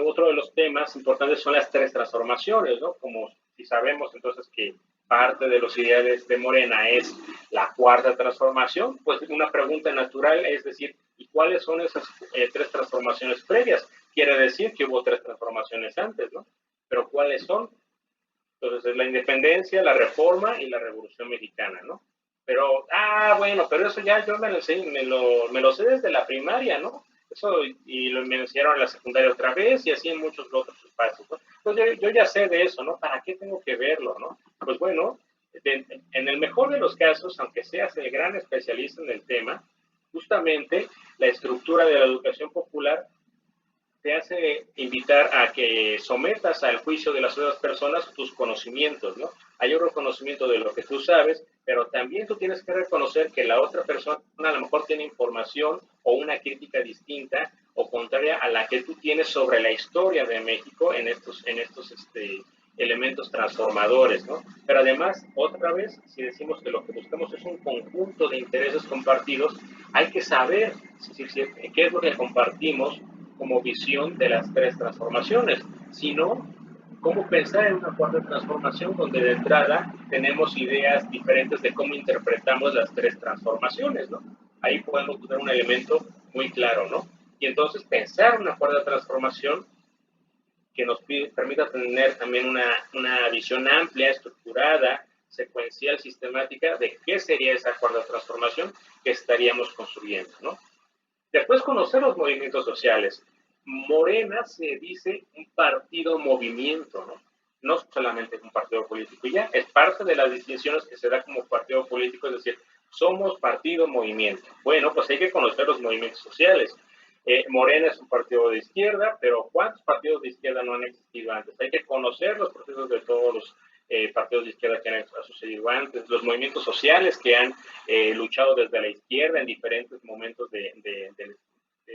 Speaker 1: otro de los temas importantes son las tres transformaciones, ¿no? Como si sabemos entonces que parte de los ideales de Morena es la cuarta transformación, pues una pregunta natural es decir, ¿y cuáles son esas tres transformaciones previas? Quiere decir que hubo tres transformaciones antes, ¿no? Pero ¿cuáles son? Entonces es la independencia, la reforma y la revolución mexicana, ¿no? Pero, bueno, pero eso ya yo me lo sé desde la primaria, ¿no? Eso y me enseñaron en la secundaria otra vez y así en muchos otros espacios, ¿no? Entonces yo ya sé de eso, ¿no? ¿Para qué tengo que verlo, no? Pues bueno, en el mejor de los casos, aunque seas el gran especialista en el tema, justamente la estructura de la educación popular te hace invitar a que sometas al juicio de las otras personas tus conocimientos, ¿no? Hay un reconocimiento de lo que tú sabes, pero también tú tienes que reconocer que la otra persona a lo mejor tiene información o una crítica distinta o contraria a la que tú tienes sobre la historia de México en estos elementos transformadores, ¿no? Pero además, otra vez, si decimos que lo que buscamos es un conjunto de intereses compartidos, hay que saber qué es lo que compartimos como visión de las tres transformaciones. Si no, ¿cómo pensar en una cuarta transformación donde de entrada tenemos ideas diferentes de cómo interpretamos las tres transformaciones, ¿no? Ahí podemos tener un elemento muy claro, ¿no? Y entonces pensar una cuarta transformación que nos permita tener también una visión amplia, estructurada, secuencial, sistemática de qué sería esa cuarta transformación que estaríamos construyendo, ¿no? Después conocer los movimientos sociales. Morena se dice un partido movimiento, ¿no? No solamente un partido político, ya es parte de las distinciones que se da como partido político, es decir, somos partido movimiento. Bueno, pues hay que conocer los movimientos sociales. Morena es un partido de izquierda, pero ¿cuántos partidos de izquierda no han existido antes? Hay que conocer los procesos de todos los partidos de izquierda que han sucedido antes, los movimientos sociales que han luchado desde la izquierda en diferentes momentos de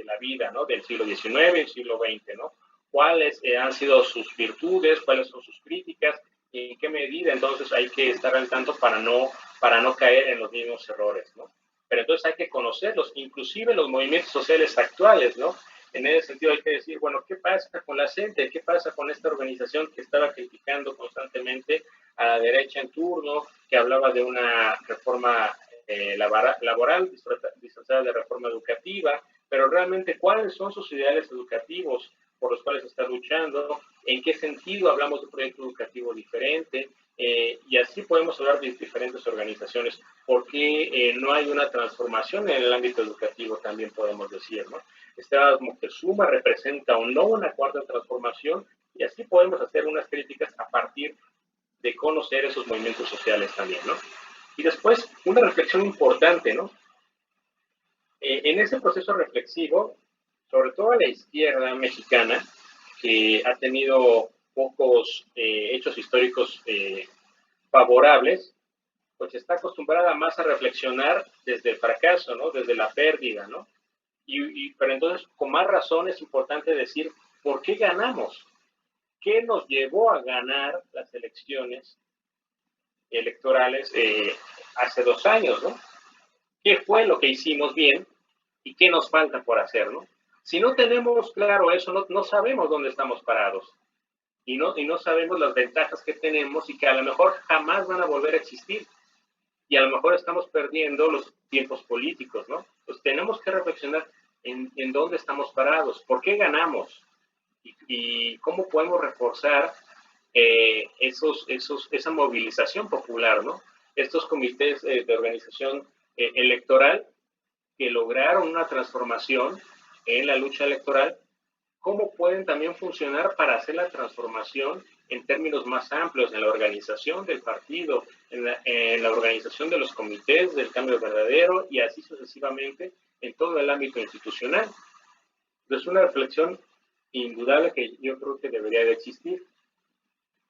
Speaker 1: la vida, ¿no? Del siglo XIX y siglo XX, ¿no? ¿Cuáles han sido sus virtudes? ¿Cuáles son sus críticas? ¿Y en qué medida entonces hay que estar al tanto para no caer en los mismos errores, ¿no? Pero entonces hay que conocerlos, inclusive los movimientos sociales actuales, ¿no? En ese sentido hay que decir, bueno, ¿qué pasa con la CENTE? ¿Qué pasa con esta organización que estaba criticando constantemente a la derecha en turno, que hablaba de una reforma laboral disfrazada de reforma educativa? Pero realmente, ¿cuáles son sus ideales educativos por los cuales está luchando? ¿En qué sentido hablamos de un proyecto educativo diferente? Y así podemos hablar de diferentes organizaciones. ¿Por qué no hay una transformación en el ámbito educativo? También podemos decir, ¿no? Esteban Moctezuma representa o no una cuarta transformación, y así podemos hacer unas críticas a partir de conocer esos movimientos sociales también, ¿no? Y después, una reflexión importante, ¿no? En ese proceso reflexivo, sobre todo a la izquierda mexicana, que ha tenido pocos hechos históricos favorables, pues está acostumbrada más a reflexionar desde el fracaso, ¿no? Desde la pérdida, ¿no? Pero entonces, con más razón es importante decir, ¿por qué ganamos? ¿Qué nos llevó a ganar las elecciones electorales hace 2 años, ¿no? ¿Qué fue lo que hicimos bien y qué nos falta por hacer, ¿no? Si no tenemos claro eso, no sabemos dónde estamos parados y no sabemos las ventajas que tenemos y que a lo mejor jamás van a volver a existir. Y a lo mejor estamos perdiendo los tiempos políticos, ¿no? Pues tenemos que reflexionar en dónde estamos parados, por qué ganamos y cómo podemos reforzar esa movilización popular, ¿no? Estos comités de organización electoral que lograron una transformación en la lucha electoral, ¿cómo pueden también funcionar para hacer la transformación en términos más amplios en la organización del partido, en la organización de los comités del cambio verdadero y así sucesivamente en todo el ámbito institucional? Es una reflexión indudable que yo creo que debería de existir.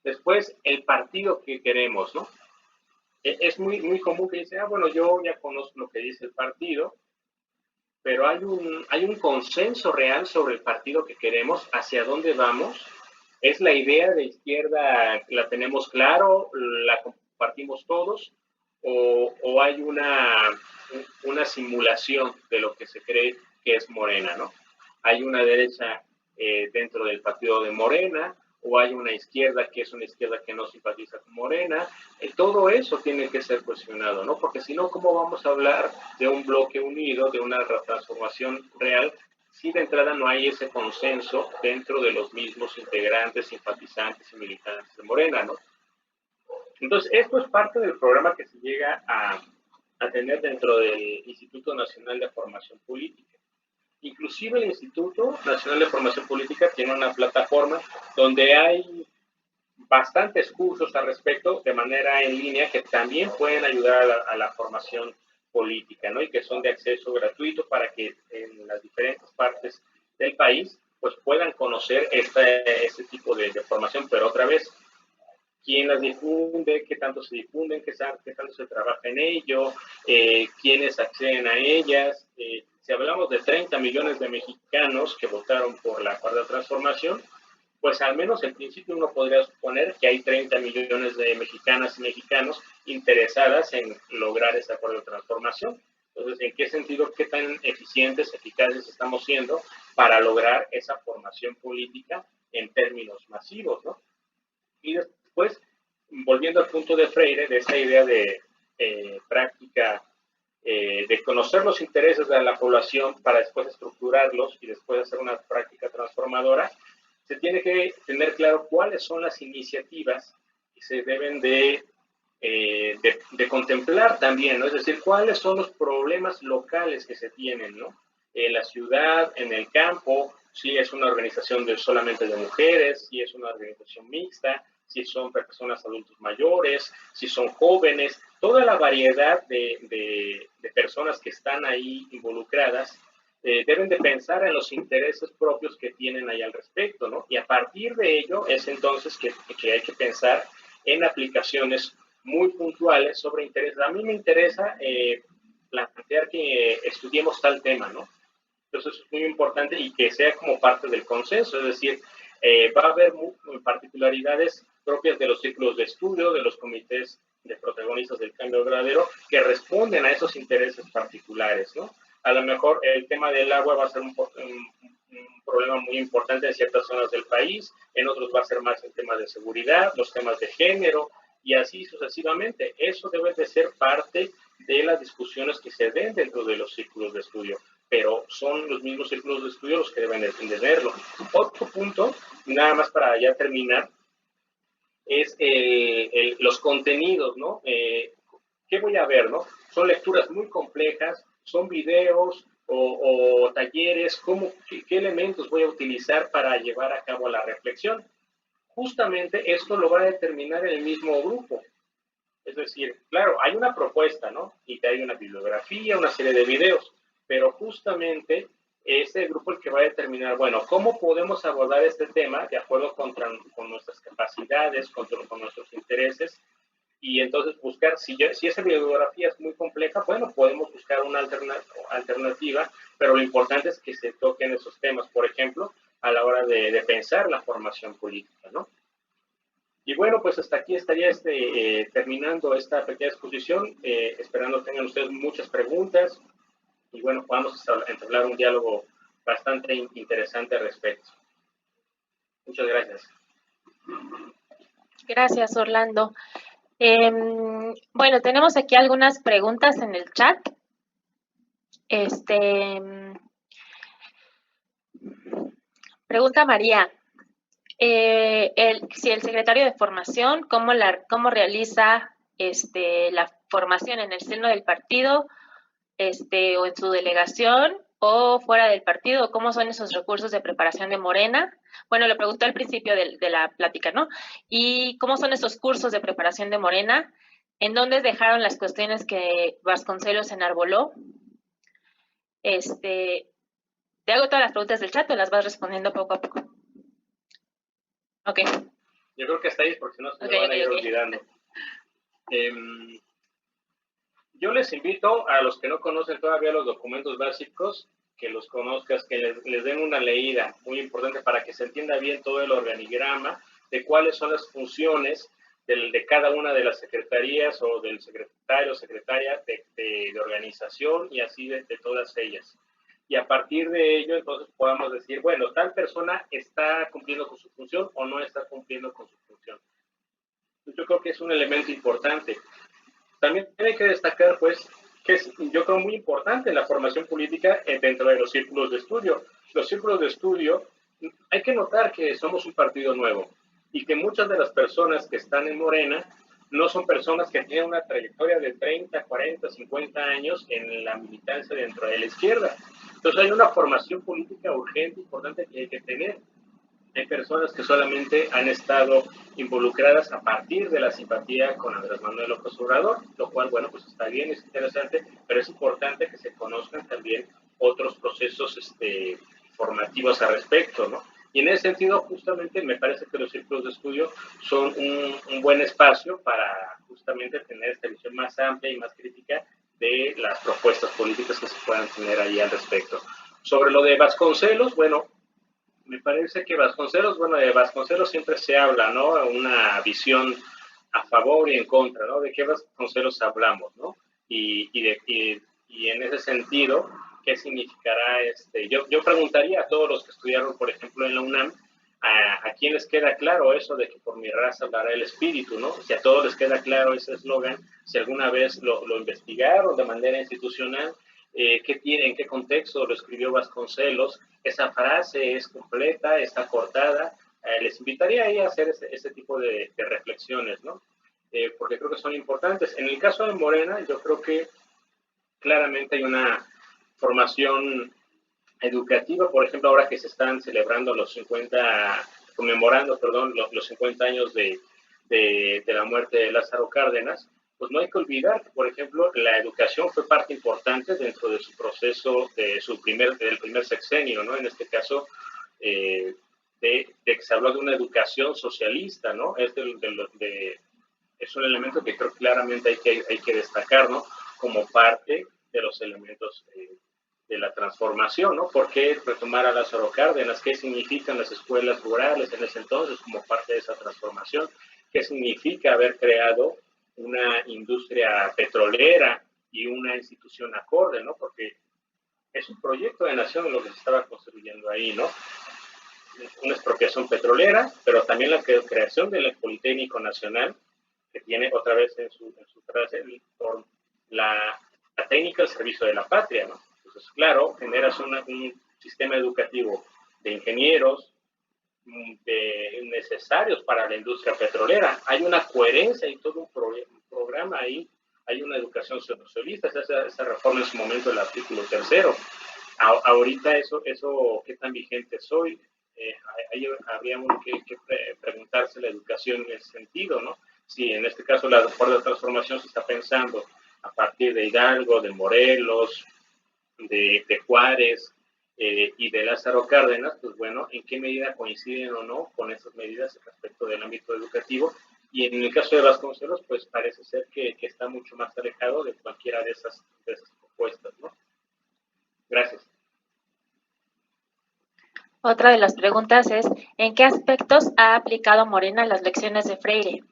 Speaker 1: Después, el partido que queremos, ¿no? Es muy común que dice, bueno, yo ya conozco lo que dice el partido, pero hay un consenso real sobre el partido que queremos, hacia dónde vamos. ¿Es la idea de izquierda, la tenemos claro, la compartimos todos? ¿O hay una simulación de lo que se cree que es Morena, ¿no? Hay una derecha dentro del partido de Morena, o hay una izquierda que es una izquierda que no simpatiza con Morena. Todo eso tiene que ser cuestionado, ¿no? Porque si no, ¿cómo vamos a hablar de un bloque unido, de una transformación real, si de entrada no hay ese consenso dentro de los mismos integrantes, simpatizantes y militantes de Morena, ¿no? Entonces, esto es parte del programa que se llega a tener dentro del Instituto Nacional de Formación Política. Inclusive el Instituto Nacional de Formación Política tiene una plataforma donde hay bastantes cursos al respecto de manera en línea que también pueden ayudar a la formación política, ¿no? Y que son de acceso gratuito para que en las diferentes partes del país pues puedan conocer este tipo de formación, pero otra vez, quién las difunde, qué tanto se difunden, qué tanto se trabaja en ello, quiénes acceden a ellas. Si hablamos de 30 millones de mexicanos que votaron por la Cuarta Transformación, pues al menos en principio uno podría suponer que hay 30 millones de mexicanas y mexicanos interesadas en lograr esa Cuarta Transformación. Entonces, ¿en qué sentido, qué tan eficientes, eficaces estamos siendo para lograr esa formación política en términos masivos, ¿no? Y después, volviendo al punto de Freire, de esta idea de práctica, de conocer los intereses de la población para después estructurarlos y después hacer una práctica transformadora, se tiene que tener claro cuáles son las iniciativas que se deben de contemplar también, ¿no? Es decir, cuáles son los problemas locales que se tienen, ¿no? En la ciudad, en el campo, si es una organización solamente de mujeres, si es una organización mixta, si son personas adultos mayores, si son jóvenes, toda la variedad de personas que están ahí involucradas, deben de pensar en los intereses propios que tienen ahí al respecto, ¿no? Y a partir de ello es entonces que hay que pensar en aplicaciones muy puntuales sobre intereses. A mí me interesa plantear que estudiemos tal tema, ¿no? Entonces es muy importante y que sea como parte del consenso, es decir, va a haber particularidades propias de los círculos de estudio, de los comités de protagonistas del cambio verdadero, que responden a esos intereses particulares, ¿no? A lo mejor el tema del agua va a ser un problema muy importante en ciertas zonas del país, en otros va a ser más el tema de seguridad, los temas de género, y así sucesivamente. Eso debe de ser parte de las discusiones que se den dentro de los círculos de estudio, pero son los mismos círculos de estudio los que deben de entenderlo. Otro punto, nada más para ya terminar, es los contenidos, ¿no? ¿Qué voy a ver, no? Son lecturas muy complejas, son videos o talleres, qué elementos voy a utilizar para llevar a cabo la reflexión. Justamente esto lo va a determinar el mismo grupo. Es decir, claro, hay una propuesta, ¿no? Y hay una bibliografía, una serie de videos, pero justamente es el grupo el que va a determinar, bueno, cómo podemos abordar este tema de acuerdo con nuestras capacidades, con nuestros intereses, y entonces buscar, si esa bibliografía es muy compleja, bueno, podemos buscar una alternativa, pero lo importante es que se toquen esos temas, por ejemplo, a la hora de pensar la formación política, ¿no? Y bueno, pues hasta aquí estaría terminando esta pequeña exposición, esperando tengan ustedes muchas preguntas y bueno, podamos entablar un diálogo bastante interesante al respecto. Muchas gracias.
Speaker 2: Gracias, Orlando. Bueno, tenemos aquí algunas preguntas en el chat. Pregunta María. Si el secretario de formación, ¿cómo realiza la formación en el seno del partido, o en su delegación, o fuera del partido? ¿Cómo son esos recursos de preparación de Morena? Bueno, lo preguntó al principio de la plática, ¿no? ¿Y cómo son esos cursos de preparación de Morena? ¿En dónde dejaron las cuestiones que Vasconcelos enarboló? Te hago todas las preguntas del chat o las vas respondiendo poco a poco. Ok.
Speaker 1: Yo creo que hasta ahí, porque si no se me van a ir olvidando. Yo les invito a los que no conocen todavía los documentos básicos, que los conozcas, que les den una leída muy importante para que se entienda bien todo el organigrama de cuáles son las funciones de cada una de las secretarías o del secretario o secretaria de organización y así de todas ellas. Y a partir de ello, entonces podamos decir, bueno, tal persona está cumpliendo con su función o no está cumpliendo con su función. Yo creo que es un elemento importante. También hay que destacar, pues, que es, yo creo, muy importante la formación política dentro de los círculos de estudio. Los círculos de estudio, hay que notar que somos un partido nuevo y que muchas de las personas que están en Morena no son personas que tienen una trayectoria de 30, 40, 50 años en la militancia dentro de la izquierda. Entonces hay una formación política urgente, importante que hay que tener. Hay personas que solamente han estado involucradas a partir de la simpatía con Andrés Manuel López Obrador, lo cual, bueno, pues está bien, es interesante, pero es importante que se conozcan también otros procesos informativos al respecto, ¿no? Y en ese sentido, justamente, me parece que los círculos de estudio son un buen espacio para justamente tener esta visión más amplia y más crítica de las propuestas políticas que se puedan tener ahí al respecto. Sobre lo de Vasconcelos, bueno, me parece que de Vasconcelos siempre se habla, ¿no? Una visión a favor y en contra, ¿no? ¿De qué Vasconcelos hablamos, ¿no? Y en ese sentido, ¿qué significará Yo preguntaría a todos los que estudiaron, por ejemplo, en la UNAM, a quién les queda claro eso de que por mi raza hablará el espíritu, ¿no? Si a todos les queda claro ese eslogan, si alguna vez lo investigaron de manera institucional, en qué contexto lo escribió Vasconcelos, esa frase es completa, está cortada. Les invitaría ahí a hacer ese tipo de reflexiones, ¿no? Porque creo que son importantes. En el caso de Morena, yo creo que claramente hay una formación educativa, por ejemplo, ahora que se están celebrando conmemorando, perdón, los 50 años de la muerte de Lázaro Cárdenas, pues no hay que olvidar que, por ejemplo, la educación fue parte importante dentro de su proceso del primer sexenio, ¿no? En este caso, de que se habló de una educación socialista, ¿no? Es un elemento que creo que claramente hay que destacar, ¿no? Como parte de los elementos de la transformación, ¿no? ¿Por qué retomar a Lázaro Cárdenas? ¿Qué significan las escuelas rurales en ese entonces como parte de esa transformación? ¿Qué significa haber creado una industria petrolera y una institución acorde, ¿no? Porque es un proyecto de nación lo que se estaba construyendo ahí, ¿no? Una expropiación petrolera, pero también la creación del Politécnico Nacional, que tiene otra vez en su frase la técnica al servicio de la patria, ¿no? Entonces, claro, generas un sistema educativo de ingenieros necesarios para la industria petrolera. Hay una coherencia y todo un programa ahí. Hay una educación socialista, esa reforma en su momento del artículo 3. Ahorita eso ¿qué tan vigente soy? Ahí habría que preguntarse la educación en ese sentido, ¿no? Si en este caso la cuarta transformación se está pensando a partir de Hidalgo, de Morelos, de Juárez y de Lázaro Cárdenas, pues bueno, ¿en qué medida coinciden o no con esas medidas respecto del ámbito educativo? Y en el caso de Vasconcelos, pues parece ser que está mucho más alejado de cualquiera de esas propuestas, ¿no? Gracias.
Speaker 2: Otra de las preguntas es, ¿en qué aspectos ha aplicado Morena las lecciones de Freire?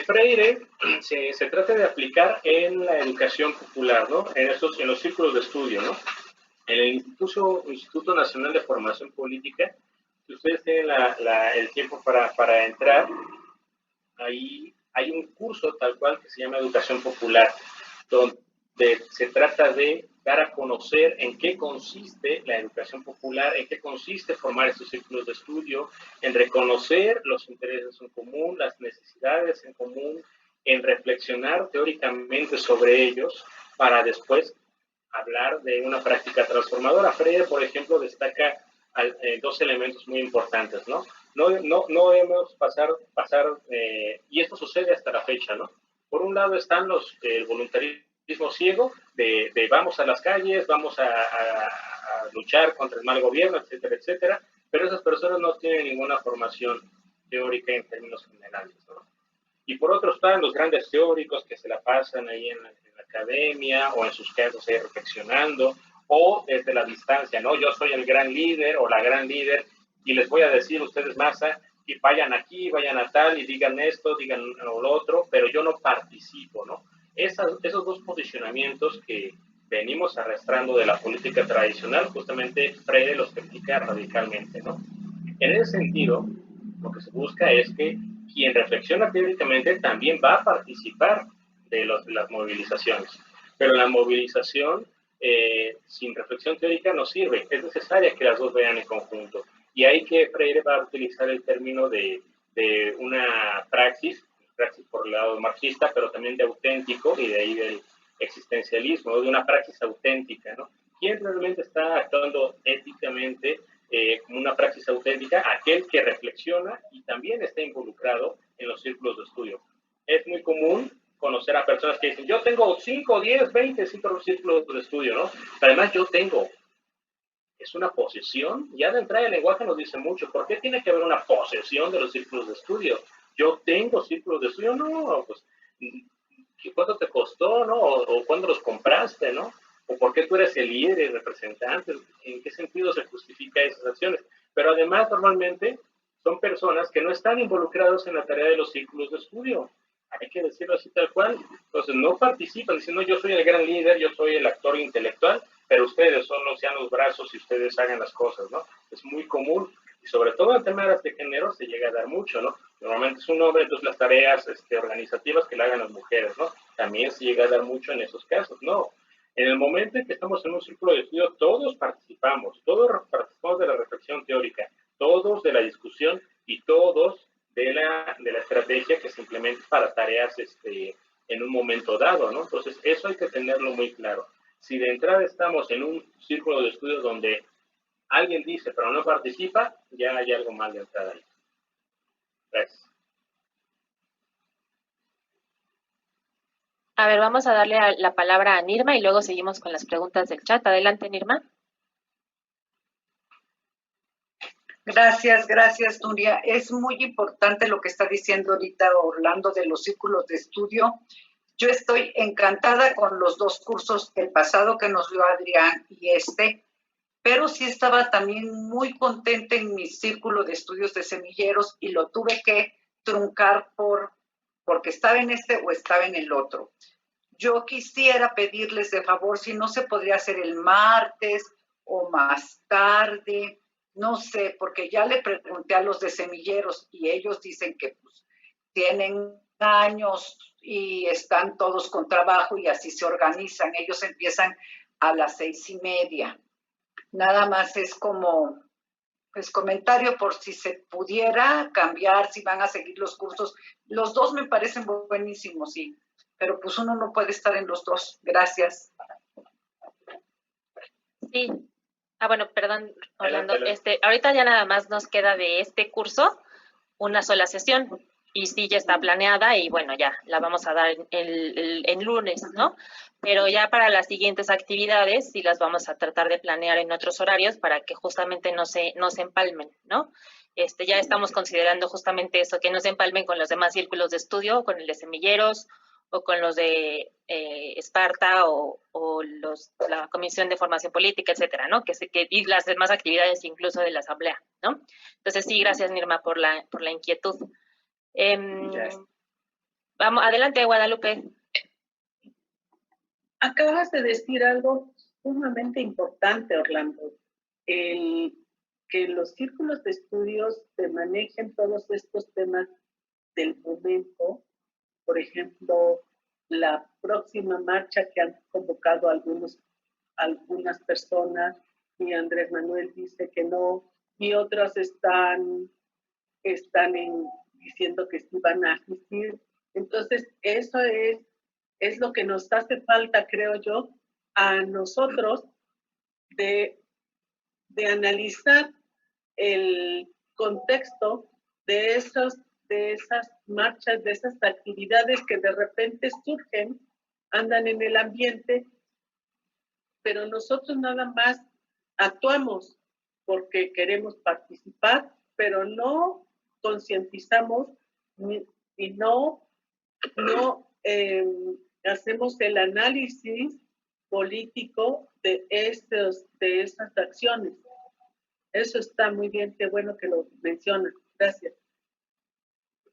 Speaker 1: Freire se trata de aplicar en la educación popular, ¿no? En los círculos de estudio, ¿no? En el Instituto Nacional de Formación Política, si ustedes tienen el tiempo para entrar, ahí hay un curso tal cual que se llama Educación Popular, donde se trata de dar a conocer en qué consiste la educación popular, en qué consiste formar estos círculos de estudio, en reconocer los intereses en común, las necesidades en común, en reflexionar teóricamente sobre ellos para después hablar de una práctica transformadora. Freire, por ejemplo, destaca dos elementos muy importantes, ¿no? No debemos pasar y esto sucede hasta la fecha, ¿no? Por un lado están el voluntarismo ciego de vamos a las calles, vamos a luchar contra el mal gobierno, etcétera, etcétera, pero esas personas no tienen ninguna formación teórica en términos generales, ¿no? Y por otro están los grandes teóricos que se la pasan ahí en la academia o en sus casos ahí reflexionando, o desde la distancia, ¿no? Yo soy el gran líder o la gran líder y les voy a decir ustedes masa y vayan aquí, vayan a tal y digan esto, digan lo otro, pero yo no participo, ¿no? Esos dos posicionamientos que venimos arrastrando de la política tradicional, justamente Freire los critica radicalmente, ¿no? En ese sentido, lo que se busca es que quien reflexiona teóricamente también va a participar de las movilizaciones, pero la movilización sin reflexión teórica no sirve, es necesaria que las dos vayan en conjunto. Y ahí que Freire va a utilizar el término de una praxis por el lado marxista, pero también de auténtico, y de ahí del existencialismo, de una praxis auténtica, ¿no? ¿Quién realmente está actuando éticamente como una praxis auténtica? Aquel que reflexiona y también está involucrado en los círculos de estudio. Es muy común conocer a personas que dicen, yo tengo 5, 10, 20 círculos de estudio, ¿no? Además, yo tengo. Es una posesión. Ya de entrada el lenguaje nos dice mucho. ¿Por qué tiene que haber una posesión de los círculos de estudio? Yo tengo círculos de estudio, no, pues, ¿cuánto te costó, no? O ¿cuándo los compraste, no? ¿O por qué tú eres el líder y representante? ¿En qué sentido se justifica esas acciones? Pero además, normalmente, son personas que no están involucradas en la tarea de los círculos de estudio. Hay que decirlo así tal cual. Entonces, no participan diciendo, yo soy el gran líder, yo soy el actor intelectual, pero ustedes solo sean los brazos y ustedes hagan las cosas, ¿no? Es muy común. Y sobre todo en temas de género se llega a dar mucho, ¿no? Normalmente es un hombre, entonces las tareas organizativas que le hagan las mujeres, ¿no? También se llega a dar mucho en esos casos, ¿no? En el momento en que estamos en un círculo de estudio, todos participamos de la reflexión teórica, todos de la discusión y todos de la estrategia que se implementa para tareas en un momento dado, ¿no? Entonces, eso hay que tenerlo muy claro. Si de entrada estamos en un círculo de estudio donde alguien dice pero no participa, ya hay algo mal de entrada ahí. Gracias.
Speaker 2: A ver, vamos a darle la palabra a Nirma y luego seguimos con las preguntas del chat. Adelante, Nirma.
Speaker 3: Gracias, Nuria. Es muy importante lo que está diciendo ahorita Orlando de los círculos de estudio. Yo estoy encantada con los dos cursos del pasado que nos dio Adrián y pero sí estaba también muy contenta en mi círculo de estudios de semilleros y lo tuve que truncar porque estaba en o estaba en el otro. Yo quisiera pedirles de favor si no se podría hacer el martes o más tarde, no sé, porque ya le pregunté a los de semilleros y ellos dicen que pues, tienen años y están todos con trabajo y así se organizan. Ellos empiezan a las 6:30. Nada más es como pues comentario por si se pudiera cambiar, si van a seguir los cursos. Los dos me parecen buenísimos, sí, pero pues uno no puede estar en los dos. Gracias.
Speaker 2: Sí. Bueno, perdón, Orlando. Ahorita ya nada más nos queda de este curso una sola sesión y sí ya está planeada y bueno, ya la vamos a dar en lunes, ¿no? Pero ya para las siguientes actividades sí las vamos a tratar de planear en otros horarios para que justamente no se empalmen, ¿no? Ya estamos considerando justamente eso, que no se empalmen con los demás círculos de estudio, con el de semilleros o con los de Esparta o la Comisión de Formación Política, etcétera, ¿no? Y las demás actividades incluso de la Asamblea, ¿no? Entonces, sí, gracias, Nirma, por la inquietud. Vamos, adelante, Guadalupe.
Speaker 4: Acabas de decir algo sumamente importante, Orlando, que los círculos de estudios se manejen todos estos temas del momento. Por ejemplo, la próxima marcha que han convocado algunas personas, y Andrés Manuel dice que no, y otras están diciendo que sí van a asistir. Entonces, eso es lo que nos hace falta, creo yo, a nosotros de analizar el contexto de esas marchas, de esas actividades que de repente surgen, andan en el ambiente, pero nosotros nada más actuamos porque queremos participar, pero no concientizamos y no hacemos el análisis político de esas acciones. Eso está muy bien, qué bueno que lo mencionas. Gracias.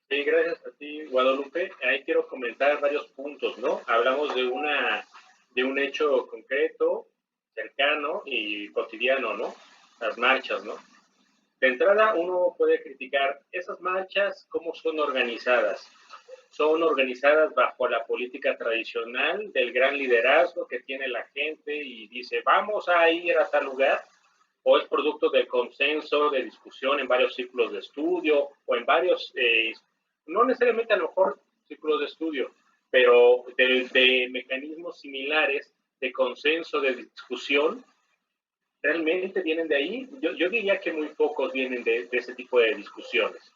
Speaker 1: Sí, gracias a ti, Guadalupe. Ahí quiero comentar varios puntos, ¿no? Hablamos de un hecho concreto, cercano y cotidiano, ¿no? Las marchas, ¿no? De entrada, uno puede criticar esas marchas, cómo son organizadas. Son organizadas bajo la política tradicional del gran liderazgo que tiene la gente y dice, vamos a ir a tal lugar, o es producto del consenso, de discusión en varios círculos de estudio, o en varios, no necesariamente a lo mejor círculos de estudio, pero de mecanismos similares de consenso, de discusión, realmente vienen de ahí. Yo diría que muy pocos vienen de ese tipo de discusiones.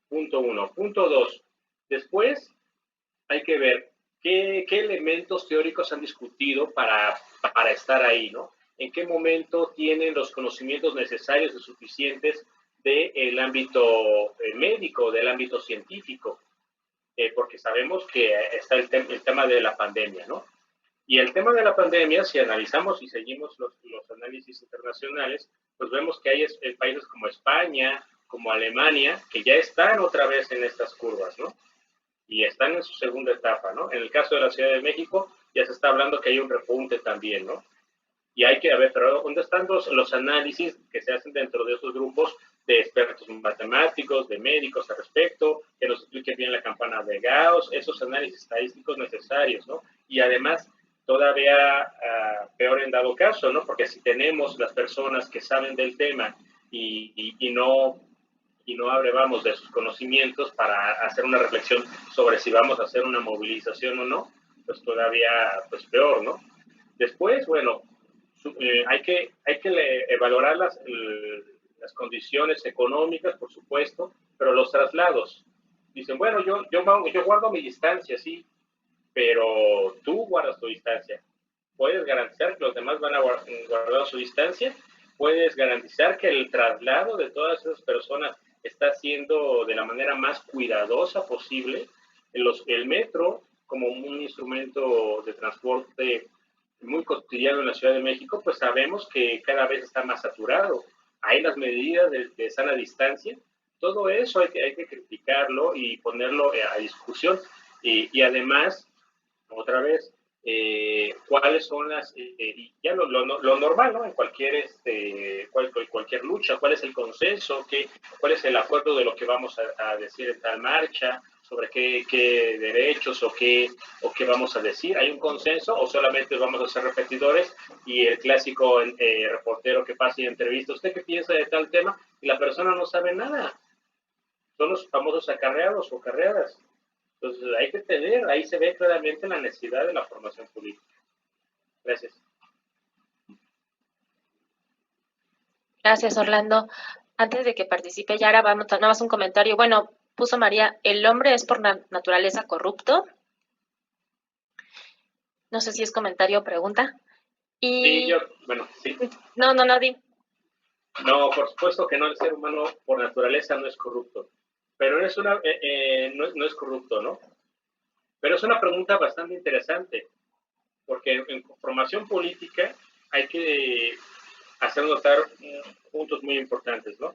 Speaker 1: Punto uno. Punto dos. Después hay que ver ¿Qué elementos teóricos han discutido para estar ahí, ¿no? ¿En qué momento tienen los conocimientos necesarios y suficientes del ámbito médico, del ámbito científico? Porque sabemos que está el tema de la pandemia, ¿no? Y el tema de la pandemia, si analizamos y seguimos los análisis internacionales, pues vemos que hay países como España, como Alemania, que ya están otra vez en estas curvas, ¿no? Y están en su segunda etapa, ¿no? En el caso de la Ciudad de México, ya se está hablando que hay un repunte también, ¿no? Y hay que ver, pero ¿dónde están los análisis que se hacen dentro de esos grupos de expertos matemáticos, de médicos al respecto, que nos expliquen bien la campana de Gauss, esos análisis estadísticos necesarios, ¿no? Y además, todavía peor en dado caso, ¿no? Porque si tenemos las personas que saben del tema y no abrevamos de sus conocimientos para hacer una reflexión sobre si vamos a hacer una movilización o no, pues todavía pues peor, ¿no? Después, bueno, hay que valorar las condiciones económicas, por supuesto, pero los traslados. Dicen, bueno, yo guardo mi distancia, sí, pero tú guardas tu distancia. ¿Puedes garantizar que los demás van a guardar su distancia? ¿Puedes garantizar que el traslado de todas esas personas está siendo de la manera más cuidadosa posible? El metro, como un instrumento de transporte muy cotidiano en la Ciudad de México, pues sabemos que cada vez está más saturado. Hay las medidas de sana distancia. Todo eso hay que criticarlo y ponerlo a discusión. Y además, otra vez, cuáles son ya lo normal, ¿no? En cualquier lucha, cuál es el consenso, cuál es el acuerdo de lo que vamos a decir en tal marcha, sobre qué derechos o qué vamos a decir. ¿Hay un consenso o solamente vamos a ser repetidores y el clásico reportero que pasa y entrevista, ¿usted qué piensa de tal tema? Y la persona no sabe nada. Son los famosos acarreados o acarreadas. Entonces hay que tener, ahí se ve claramente la necesidad de la formación política. Gracias.
Speaker 2: Gracias, Orlando. Antes de que participe Yara, vamos nada más un comentario. Bueno, puso María, ¿el hombre es por naturaleza corrupto? No sé si es comentario o pregunta.
Speaker 1: Sí, bueno, sí.
Speaker 2: No, di.
Speaker 1: No, por supuesto que no, el ser humano por naturaleza no es corrupto. Pero no es corrupto, ¿no? Pero es una pregunta bastante interesante, porque en formación política hay que hacer notar puntos muy importantes, ¿no?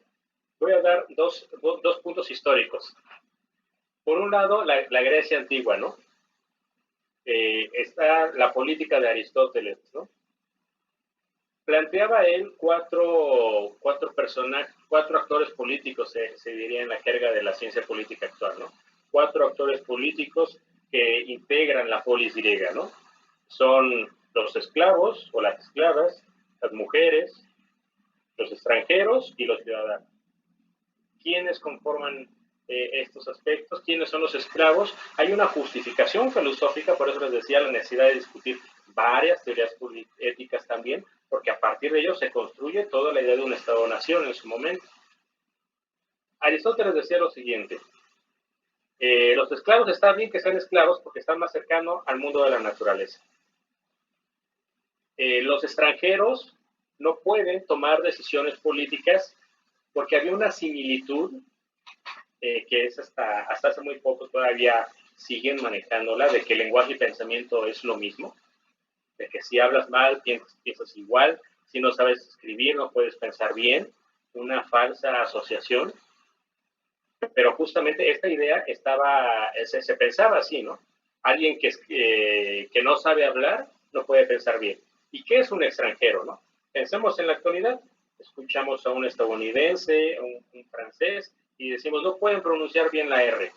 Speaker 1: Voy a dar dos puntos históricos. Por un lado, la Grecia antigua, ¿no? Está la política de Aristóteles, ¿no? Planteaba él cuatro actores políticos, se diría en la jerga de la ciencia política actual, ¿no? 4 actores políticos que integran la polis griega, ¿no? Son los esclavos o las esclavas, las mujeres, los extranjeros y los ciudadanos. ¿Quiénes conforman estos aspectos? ¿Quiénes son los esclavos? Hay una justificación filosófica, por eso les decía la necesidad de discutir varias teorías éticas también, porque a partir de ello se construye toda la idea de un Estado-nación en su momento. Aristóteles decía lo siguiente: los esclavos, está bien que sean esclavos porque están más cercanos al mundo de la naturaleza. Los extranjeros no pueden tomar decisiones políticas porque había una similitud que es hasta hace muy poco todavía siguen manejándola, de que el lenguaje y pensamiento es lo mismo, de que si hablas mal, piensas igual, si no sabes escribir, no puedes pensar bien, una falsa asociación. Pero justamente esta idea se pensaba así, ¿no? Alguien que no sabe hablar no puede pensar bien. ¿Y qué es un extranjero, no? Pensemos en la actualidad, escuchamos a un estadounidense, un francés, y decimos, no pueden pronunciar bien la R,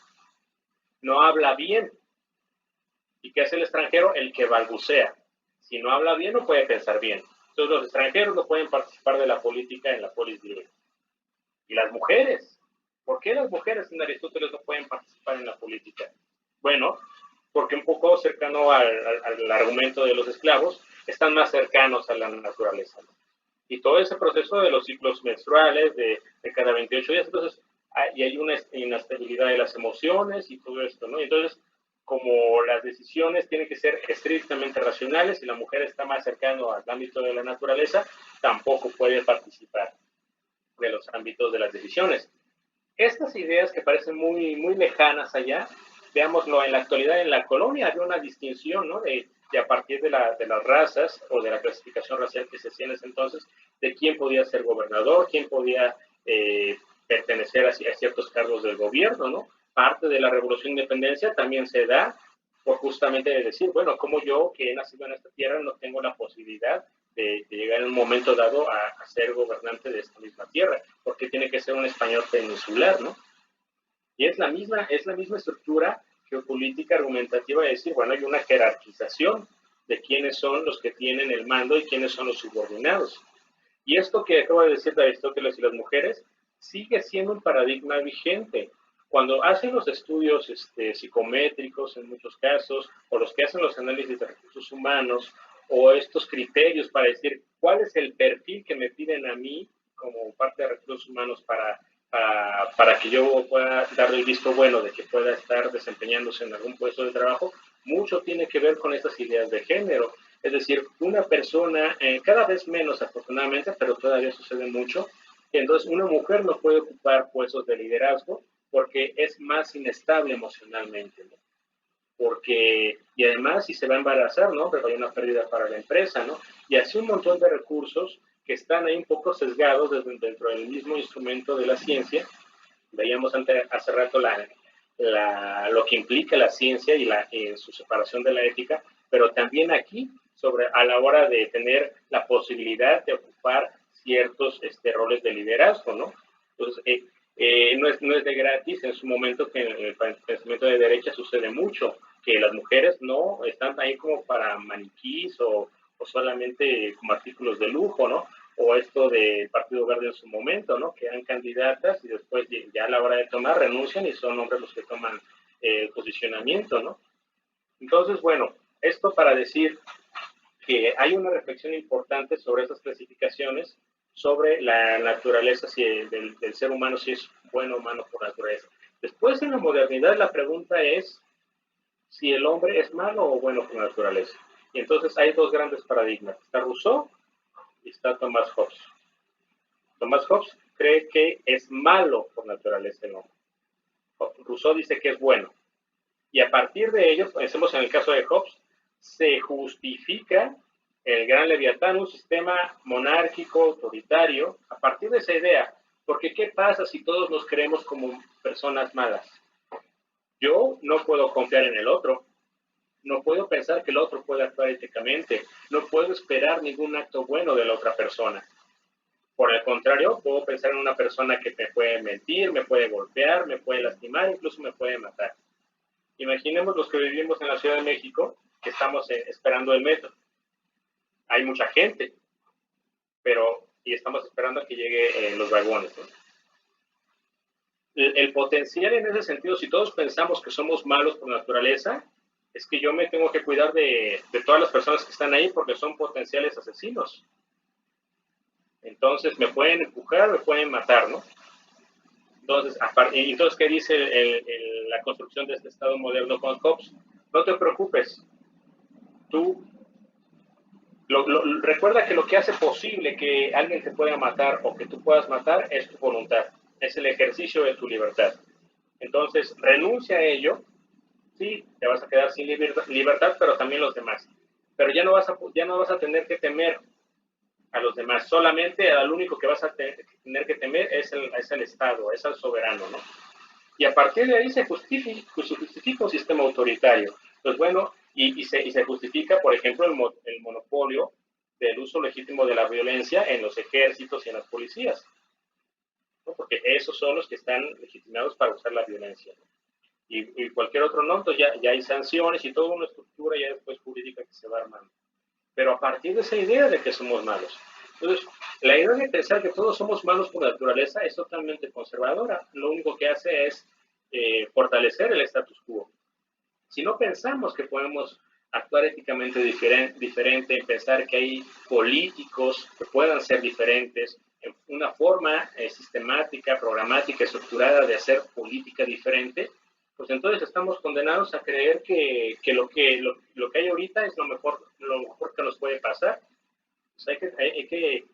Speaker 1: no habla bien. ¿Y qué es el extranjero? El que balbucea. Si no habla bien, no puede pensar bien. Entonces los extranjeros no pueden participar de la política en la polis griega. ¿Y las mujeres? ¿Por qué las mujeres en Aristóteles no pueden participar en la política? Bueno, porque un poco cercano al argumento de los esclavos, están más cercanos a la naturaleza, ¿no? Y todo ese proceso de los ciclos menstruales, de cada 28 días, entonces, y hay una inestabilidad de las emociones y todo esto, ¿no? Entonces, como las decisiones tienen que ser estrictamente racionales y la mujer está más cercana al ámbito de la naturaleza, tampoco puede participar de los ámbitos de las decisiones. Estas ideas que parecen muy, muy lejanas allá, veámoslo en la actualidad, en la colonia había una distinción, ¿no? De a partir de las razas o de la clasificación racial que se hacía en ese entonces, de quién podía ser gobernador, quién podía pertenecer a ciertos cargos del gobierno, ¿no? Parte de la Revolución de Independencia también se da por justamente decir, bueno, como yo que he nacido en esta tierra no tengo la posibilidad de llegar en un momento dado a ser gobernante de esta misma tierra, porque tiene que ser un español peninsular, ¿no? Y es la misma estructura geopolítica argumentativa de decir, bueno, hay una jerarquización de quiénes son los que tienen el mando y quiénes son los subordinados. Y esto que acabo de decir de Aristóteles y las mujeres sigue siendo un paradigma vigente. Cuando hacen los estudios psicométricos en muchos casos, o los que hacen los análisis de recursos humanos, o estos criterios para decir cuál es el perfil que me piden a mí como parte de recursos humanos para que yo pueda darle el visto bueno de que pueda estar desempeñándose en algún puesto de trabajo, mucho tiene que ver con estas ideas de género. Es decir, una persona, cada vez menos afortunadamente, pero todavía sucede mucho, que entonces una mujer no puede ocupar puestos de liderazgo porque es más inestable emocionalmente, ¿no? Y además si se va a embarazar, ¿no? Pero hay una pérdida para la empresa, ¿no? Y así un montón de recursos que están ahí un poco sesgados dentro del mismo instrumento de la ciencia. Veíamos hace rato lo que implica la ciencia y su separación de la ética, pero también aquí, a la hora de tener la posibilidad de ocupar ciertos roles de liderazgo, ¿no? Entonces, no es de gratis. En su momento que en el pensamiento de derecha sucede mucho, que las mujeres no están ahí como para maniquís o solamente como artículos de lujo, ¿no? O esto del Partido Verde en su momento, ¿no? Que eran candidatas y después ya a la hora de tomar renuncian y son hombres los que toman posicionamiento, ¿no? Entonces, bueno, esto para decir que hay una reflexión importante sobre esas clasificaciones, sobre la naturaleza del ser humano, si es bueno o malo por naturaleza. Después, en la modernidad, la pregunta es si el hombre es malo o bueno por naturaleza. Y entonces hay dos grandes paradigmas. Está Rousseau y está Thomas Hobbes. Thomas Hobbes cree que es malo por naturaleza el hombre. Rousseau dice que es bueno. Y a partir de ello, pensemos en el caso de Hobbes, se justifica el gran Leviatán, un sistema monárquico, autoritario, a partir de esa idea. Porque ¿qué pasa si todos nos creemos como personas malas? Yo no puedo confiar en el otro, no puedo pensar que el otro puede actuar éticamente, no puedo esperar ningún acto bueno de la otra persona. Por el contrario, puedo pensar en una persona que me puede mentir, me puede golpear, me puede lastimar, incluso me puede matar. Imaginemos los que vivimos en la Ciudad de México, que estamos esperando el metro. Hay mucha gente, y estamos esperando a que lleguen los vagones, ¿no? El potencial en ese sentido, si todos pensamos que somos malos por naturaleza, es que yo me tengo que cuidar de todas las personas que están ahí porque son potenciales asesinos. Entonces me pueden empujar, me pueden matar, ¿no? Entonces, ¿qué dice la construcción de este Estado moderno con Hobbes? No te preocupes. Tú recuerda que lo que hace posible que alguien te pueda matar o que tú puedas matar es tu voluntad, es el ejercicio de tu libertad. Entonces, renuncia a ello, sí, te vas a quedar sin libertad, pero también los demás. Pero ya no vas a tener que temer a los demás, solamente al único que vas a tener que temer es el Estado, es al soberano, ¿no? Y a partir de ahí se justifica un sistema autoritario. Pues bueno, y se justifica, por ejemplo, el monopolio del uso legítimo de la violencia en los ejércitos y en las policías, ¿no? Porque esos son los que están legitimados para usar la violencia, ¿no? Y cualquier otro no, entonces ya hay sanciones y toda una estructura ya después jurídica que se va armando. Pero a partir de esa idea de que somos malos. Entonces, la idea de pensar que todos somos malos por naturaleza es totalmente conservadora. Lo único que hace es fortalecer el status quo. Si no pensamos que podemos actuar éticamente diferente, pensar que hay políticos que puedan ser diferentes, una forma sistemática, programática, estructurada de hacer política diferente, pues pues entonces estamos condenados a creer que lo que hay ahorita es lo mejor que nos puede pasar. Pues hay que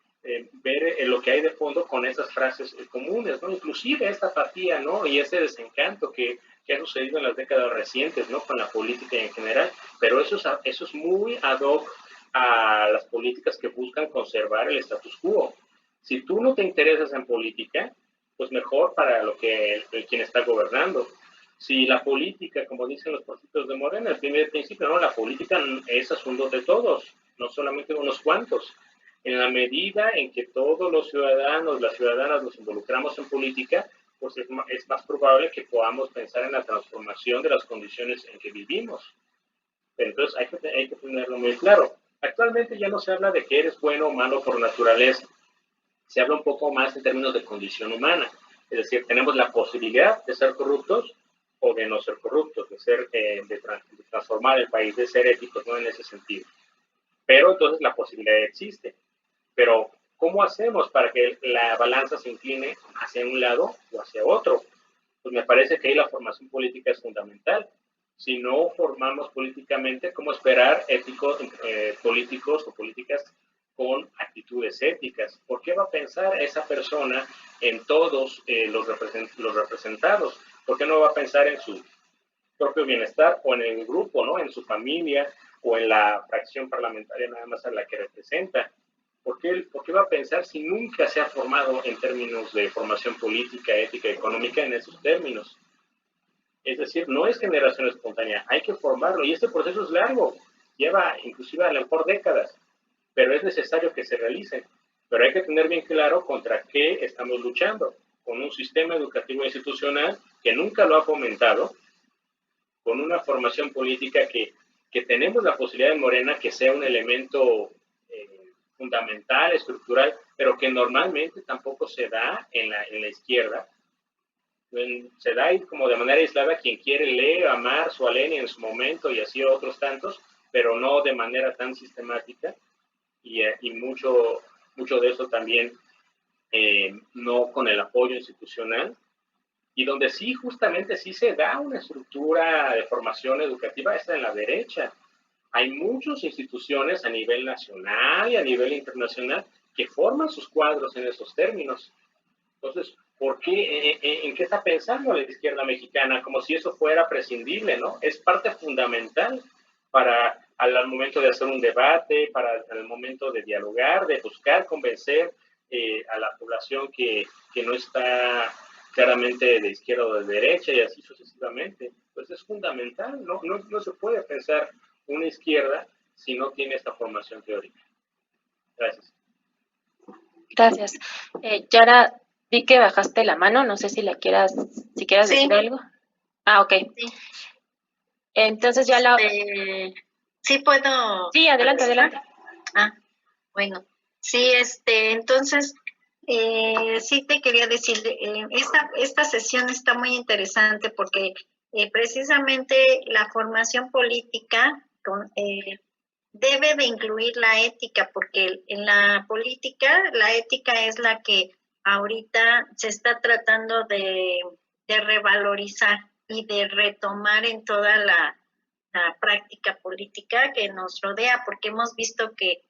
Speaker 1: ver lo que hay de fondo con esas frases comunes, ¿no? Inclusive esta apatía, ¿no? Y ese desencanto que ha sucedido en las décadas recientes, ¿no? Con la política en general, pero eso es muy ad hoc a las políticas que buscan conservar el status quo. Si tú no te interesas en política, pues mejor para quien está gobernando. Si la política, como dicen los partidos de Morena, el primer principio, no, la política es asunto de todos, no solamente de unos cuantos. En la medida en que todos los ciudadanos, las ciudadanas nos involucramos en política, pues es más probable que podamos pensar en la transformación de las condiciones en que vivimos. Pero entonces hay que tenerlo muy claro. Actualmente ya no se habla de que eres bueno o malo por naturaleza. Se habla un poco más en términos de condición humana. Es decir, tenemos la posibilidad de ser corruptos o de no ser corruptos, de transformar el país, de ser éticos, ¿no? En ese sentido. Pero entonces la posibilidad existe. Pero, ¿cómo hacemos para que la balanza se incline hacia un lado o hacia otro? Pues me parece que ahí la formación política es fundamental. Si no formamos políticamente, ¿cómo esperar políticos o políticas con actitudes éticas? ¿Por qué va a pensar esa persona en todos los representados? ¿Por qué no va a pensar en su propio bienestar o en el grupo, ¿no? En su familia o en la fracción parlamentaria nada más a la que representa? ¿Por qué va a pensar si nunca se ha formado en términos de formación política, ética, económica en esos términos? Es decir, no es generación espontánea, hay que formarlo y este proceso es largo, lleva inclusive a lo mejor décadas, pero es necesario que se realice. Pero hay que tener bien claro contra qué estamos luchando, con un sistema educativo institucional que nunca lo ha fomentado, con una formación política que tenemos la posibilidad en Morena que sea un elemento fundamental, estructural, pero que normalmente tampoco se da en la izquierda. Se da ahí como de manera aislada quien quiere leer a Marx o a Lenin en su momento y así otros tantos, pero no de manera tan sistemática y mucho de eso también no con el apoyo institucional, y donde sí justamente sí se da una estructura de formación educativa es en la derecha. Hay muchas instituciones a nivel nacional y a nivel internacional que forman sus cuadros en esos términos. Entonces, ¿por qué, en qué está pensando la izquierda mexicana? Como si eso fuera prescindible, ¿no? Es parte fundamental para al momento de hacer un debate, para al momento de dialogar, de buscar convencer a la población que no está claramente de izquierda o de derecha y así sucesivamente. Pues es fundamental, no se puede pensar una izquierda si no tiene esta formación teórica. Gracias.
Speaker 2: Gracias. Yara, vi que bajaste la mano, no sé si quieras
Speaker 5: Sí.
Speaker 2: decir algo. Ah, ok.
Speaker 5: Sí.
Speaker 2: Entonces ya la...
Speaker 5: Sí puedo.
Speaker 2: Sí, adelante.
Speaker 5: Ah, bueno. Sí, entonces, sí te quería decir, esta sesión está muy interesante porque precisamente la formación política debe de incluir la ética, porque en la política la ética es la que ahorita se está tratando de revalorizar y de retomar en toda la práctica política que nos rodea, porque hemos visto que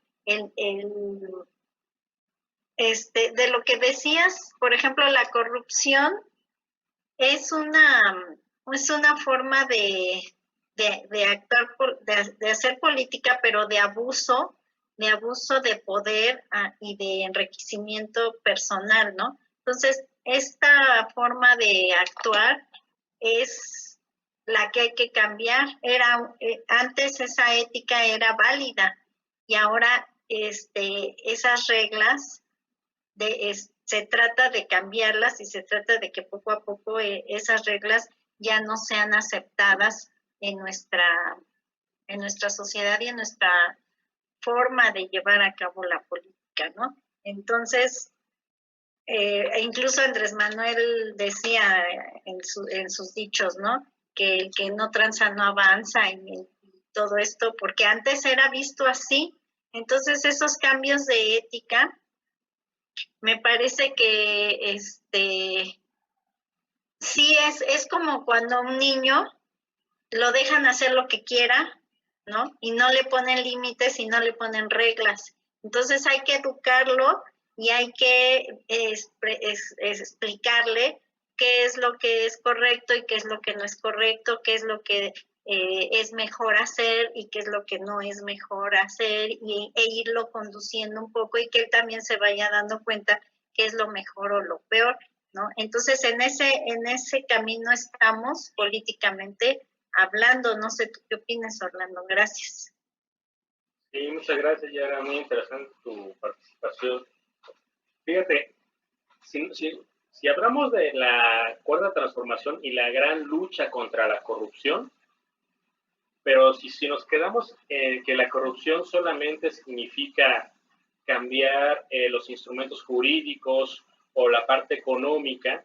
Speaker 5: de lo que decías, por ejemplo, la corrupción es una forma de actuar, de hacer política, pero de abuso de poder y de enriquecimiento personal, ¿no? Entonces, esta forma de actuar es la que hay que cambiar. Antes esa ética era válida y ahora esas reglas se trata de cambiarlas y se trata de que poco a poco esas reglas ya no sean aceptadas en nuestra sociedad y en nuestra forma de llevar a cabo la política, ¿no? Entonces, incluso Andrés Manuel decía en sus dichos, ¿no? Que el que no tranza no avanza y todo esto, porque antes era visto así. Entonces, esos cambios de ética me parece que sí es como cuando a un niño lo dejan hacer lo que quiera, ¿no? Y no le ponen límites y no le ponen reglas. Entonces hay que educarlo y hay que explicarle qué es lo que es correcto y qué es lo que no es correcto, qué es lo que es mejor hacer y qué es lo que no es mejor hacer e irlo conduciendo un poco y que él también se vaya dando cuenta qué es lo mejor o lo peor, ¿no? Entonces en ese camino estamos políticamente hablando. No sé, ¿tú qué opinas, Orlando? Gracias.
Speaker 1: Sí, muchas gracias, ya era muy interesante tu participación. Fíjate, si hablamos de la cuarta transformación y la gran lucha contra la corrupción, pero si nos quedamos en que la corrupción solamente significa cambiar los instrumentos jurídicos o la parte económica,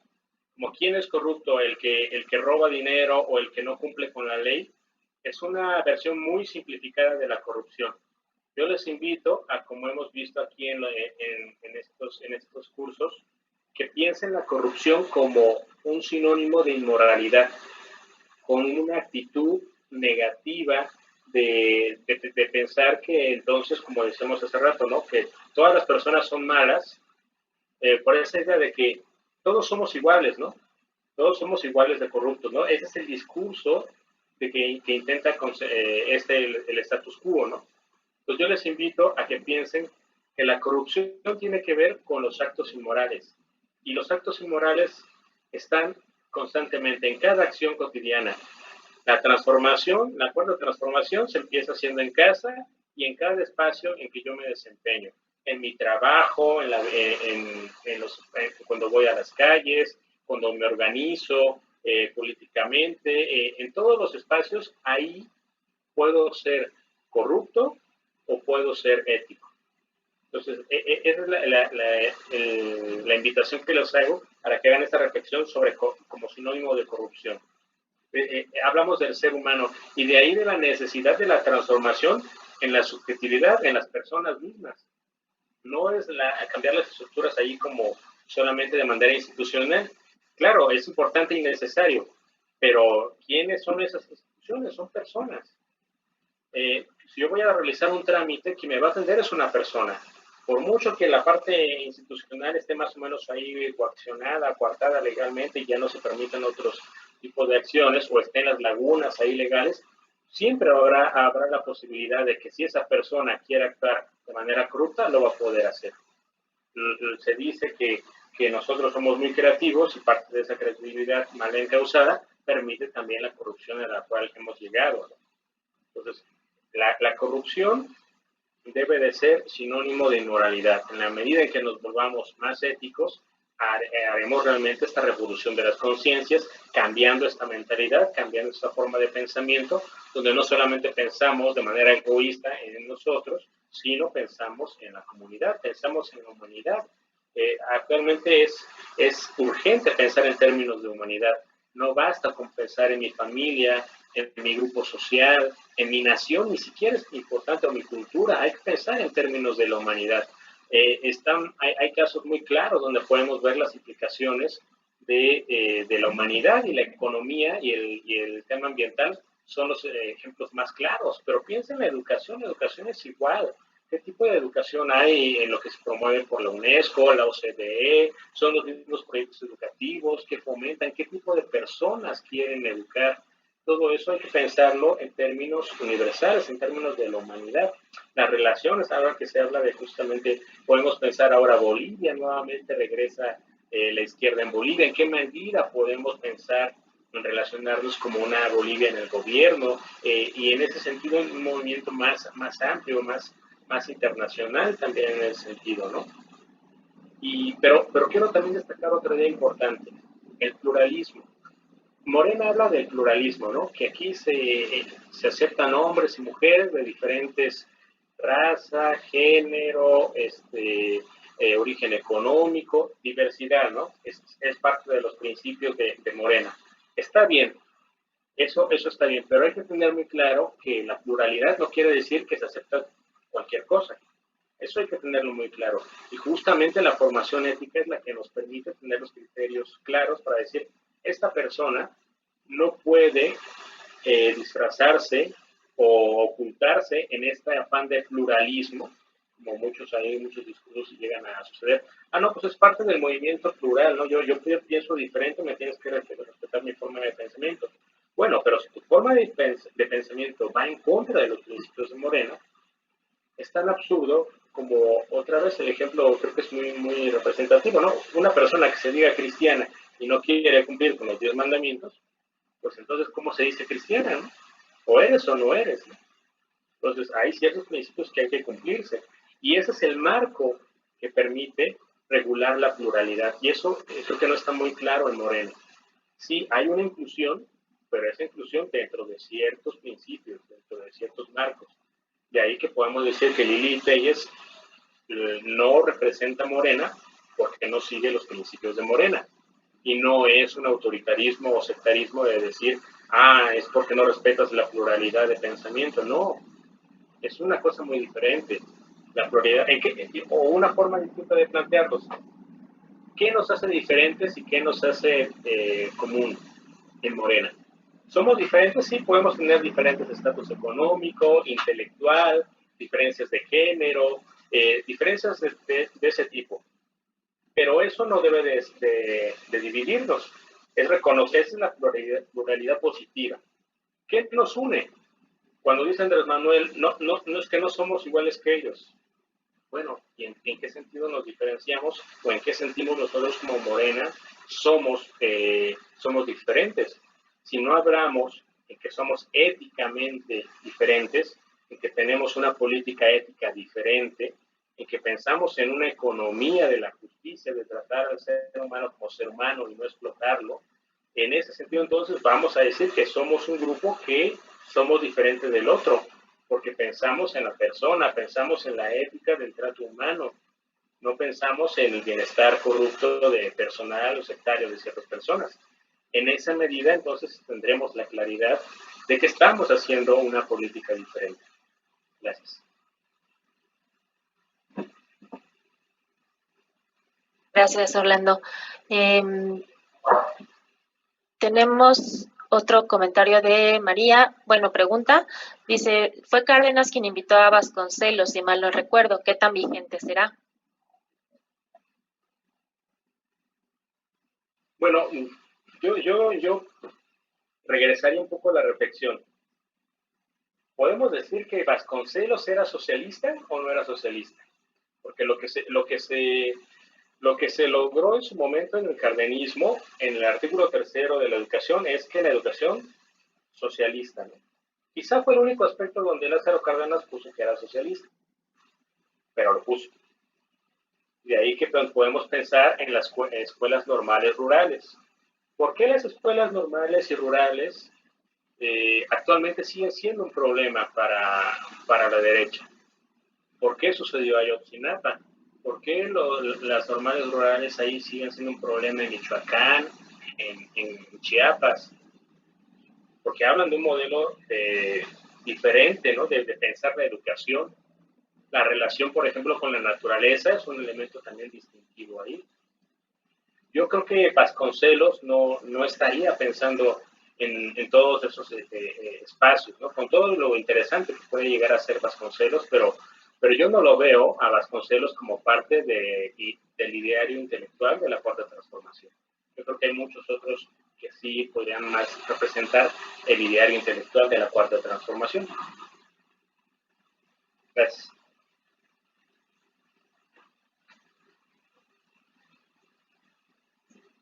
Speaker 1: como quién es corrupto, el que roba dinero o el que no cumple con la ley, es una versión muy simplificada de la corrupción. Yo les invito a, como hemos visto aquí en estos cursos, que piensen la corrupción como un sinónimo de inmoralidad, con una actitud negativa de pensar que entonces, como decíamos hace rato, ¿no? Que todas las personas son malas, por esa idea de que todos somos iguales, ¿no? Todos somos iguales de corruptos, ¿no? Ese es el discurso de que intenta el status quo, ¿no? Pues yo les invito a que piensen que la corrupción tiene que ver con los actos inmorales. Y los actos inmorales están constantemente en cada acción cotidiana. La transformación, la cuarta transformación se empieza haciendo en casa y en cada espacio en que yo me desempeño. En mi trabajo, cuando voy a las calles, cuando me organizo políticamente, en todos los espacios, ahí puedo ser corrupto o puedo ser ético. Entonces, esa es la invitación que les hago para que hagan esta reflexión sobre como sinónimo de corrupción. Hablamos del ser humano y de ahí de la necesidad de la transformación en la subjetividad, en las personas mismas. No es cambiar las estructuras ahí como solamente de manera institucional. Claro, es importante y necesario, pero ¿quiénes son esas instituciones? Son personas. Si yo voy a realizar un trámite, quien me va a atender es una persona. Por mucho que la parte institucional esté más o menos ahí coaccionada, coartada legalmente y ya no se permitan otros tipos de acciones o estén las lagunas ahí legales, siempre habrá la posibilidad de que si esa persona quiere actuar de manera corrupta, lo va a poder hacer. Se dice que nosotros somos muy creativos y parte de esa creatividad mal encausada permite también la corrupción a la cual hemos llegado, ¿no? Entonces, la corrupción debe de ser sinónimo de inmoralidad. En la medida en que nos volvamos más éticos, haremos realmente esta revolución de las conciencias, cambiando esta mentalidad, cambiando esta forma de pensamiento, donde no solamente pensamos de manera egoísta en nosotros, sino pensamos en la comunidad, pensamos en la humanidad. Actualmente es urgente pensar en términos de humanidad. No basta con pensar en mi familia, en mi grupo social, en mi nación, ni siquiera es importante, o mi cultura. Hay que pensar en términos de la humanidad. Hay casos muy claros donde podemos ver las implicaciones de la humanidad y la economía y el tema ambiental son los ejemplos más claros. Pero piensa en la educación es igual. ¿Qué tipo de educación hay en lo que se promueve por la UNESCO, la OCDE? ¿Son los mismos proyectos educativos que fomentan? ¿Qué tipo de personas quieren educar? Todo eso hay que pensarlo en términos universales, en términos de la humanidad. Las relaciones, ahora que se habla de justamente, podemos pensar ahora Bolivia, nuevamente regresa la izquierda en Bolivia. ¿En qué medida podemos pensar en relacionarnos como una Bolivia en el gobierno? Y en ese sentido, un movimiento más amplio, más internacional también en ese sentido, ¿no? Pero quiero también destacar otra idea importante, el pluralismo. Morena habla del pluralismo, ¿no? Que aquí se aceptan hombres y mujeres de diferentes razas, género, origen económico, diversidad, ¿no? Es parte de los principios de Morena. Está bien, eso está bien, pero hay que tener muy claro que la pluralidad no quiere decir que se acepta cualquier cosa. Eso hay que tenerlo muy claro. Y justamente la formación ética es la que nos permite tener los criterios claros para decir esta persona no puede disfrazarse o ocultarse en este afán de pluralismo, como muchos discursos llegan a suceder. No, pues es parte del movimiento plural, ¿no? Yo pienso diferente, me tienes que respetar mi forma de pensamiento. Bueno, pero si tu forma de pensamiento va en contra de los principios de Morena, es tan absurdo como, otra vez, el ejemplo creo que es muy representativo, ¿no? Una persona que se diga cristiana y no quiere cumplir con los 10 mandamientos, pues entonces, ¿cómo se dice cristiana, no? O eres o no eres, ¿no? Entonces, hay ciertos principios que hay que cumplirse. Y ese es el marco que permite regular la pluralidad. Y eso creo que no está muy claro en Morena. Sí, hay una inclusión, pero esa inclusión dentro de ciertos principios, dentro de ciertos marcos. De ahí que podemos decir que Lili Telles no representa Morena porque no sigue los principios de Morena. Y no es un autoritarismo o sectarismo de decir, es porque no respetas la pluralidad de pensamiento. No, es una cosa muy diferente. La pluralidad, o una forma distinta de plantearlos. ¿Qué nos hace diferentes y qué nos hace común en Morena? Somos diferentes, sí, podemos tener diferentes estatus económico, intelectual, diferencias de género, diferencias de ese tipo. Pero eso no debe de dividirnos. Es reconocerse la pluralidad positiva. ¿Qué nos une? Cuando dice Andrés Manuel, no es que no somos iguales que ellos. Bueno, ¿y en qué sentido nos diferenciamos? ¿O en qué sentido nosotros como Morena somos diferentes? Si no hablamos en que somos éticamente diferentes, en que tenemos una política ética diferente, en que pensamos en una economía de la justicia, de tratar al ser humano como ser humano y no explotarlo, en ese sentido entonces vamos a decir que somos un grupo que somos diferentes del otro, porque pensamos en la persona, pensamos en la ética del trato humano, no pensamos en el bienestar corrupto de personal o sectario de ciertas personas. En esa medida, entonces, tendremos la claridad de que estamos haciendo una política diferente. Gracias.
Speaker 2: Gracias, Orlando. Tenemos otro comentario de María. Bueno, pregunta. Dice, fue Cárdenas quien invitó a Vasconcelos, si mal no recuerdo. ¿Qué tan vigente será?
Speaker 1: Bueno, yo regresaría un poco a la reflexión. ¿Podemos decir que Vasconcelos era socialista o no era socialista? Porque lo que se logró en su momento en el cardenismo, en el artículo 3 de la educación, es que la educación socialista, ¿no? Quizá fue el único aspecto donde Lázaro Cárdenas puso que era socialista, pero lo puso. De ahí que podemos pensar en las escuelas normales rurales. ¿Por qué las escuelas normales y rurales actualmente siguen siendo un problema para la derecha? ¿Por qué sucedió Ayotzinapa? ¿Por qué las normales rurales ahí siguen siendo un problema en Michoacán, en Chiapas? Porque hablan de un modelo diferente, ¿no? De pensar la educación. La relación, por ejemplo, con la naturaleza es un elemento también distintivo ahí. Yo creo que Vasconcelos no estaría pensando en todos esos espacios, ¿no? Con todo lo interesante que puede llegar a ser Vasconcelos, pero yo no lo veo a Vasconcelos como parte del ideario intelectual de la Cuarta Transformación. Yo creo que hay muchos otros que sí podrían más representar el ideario intelectual de la Cuarta Transformación. Gracias.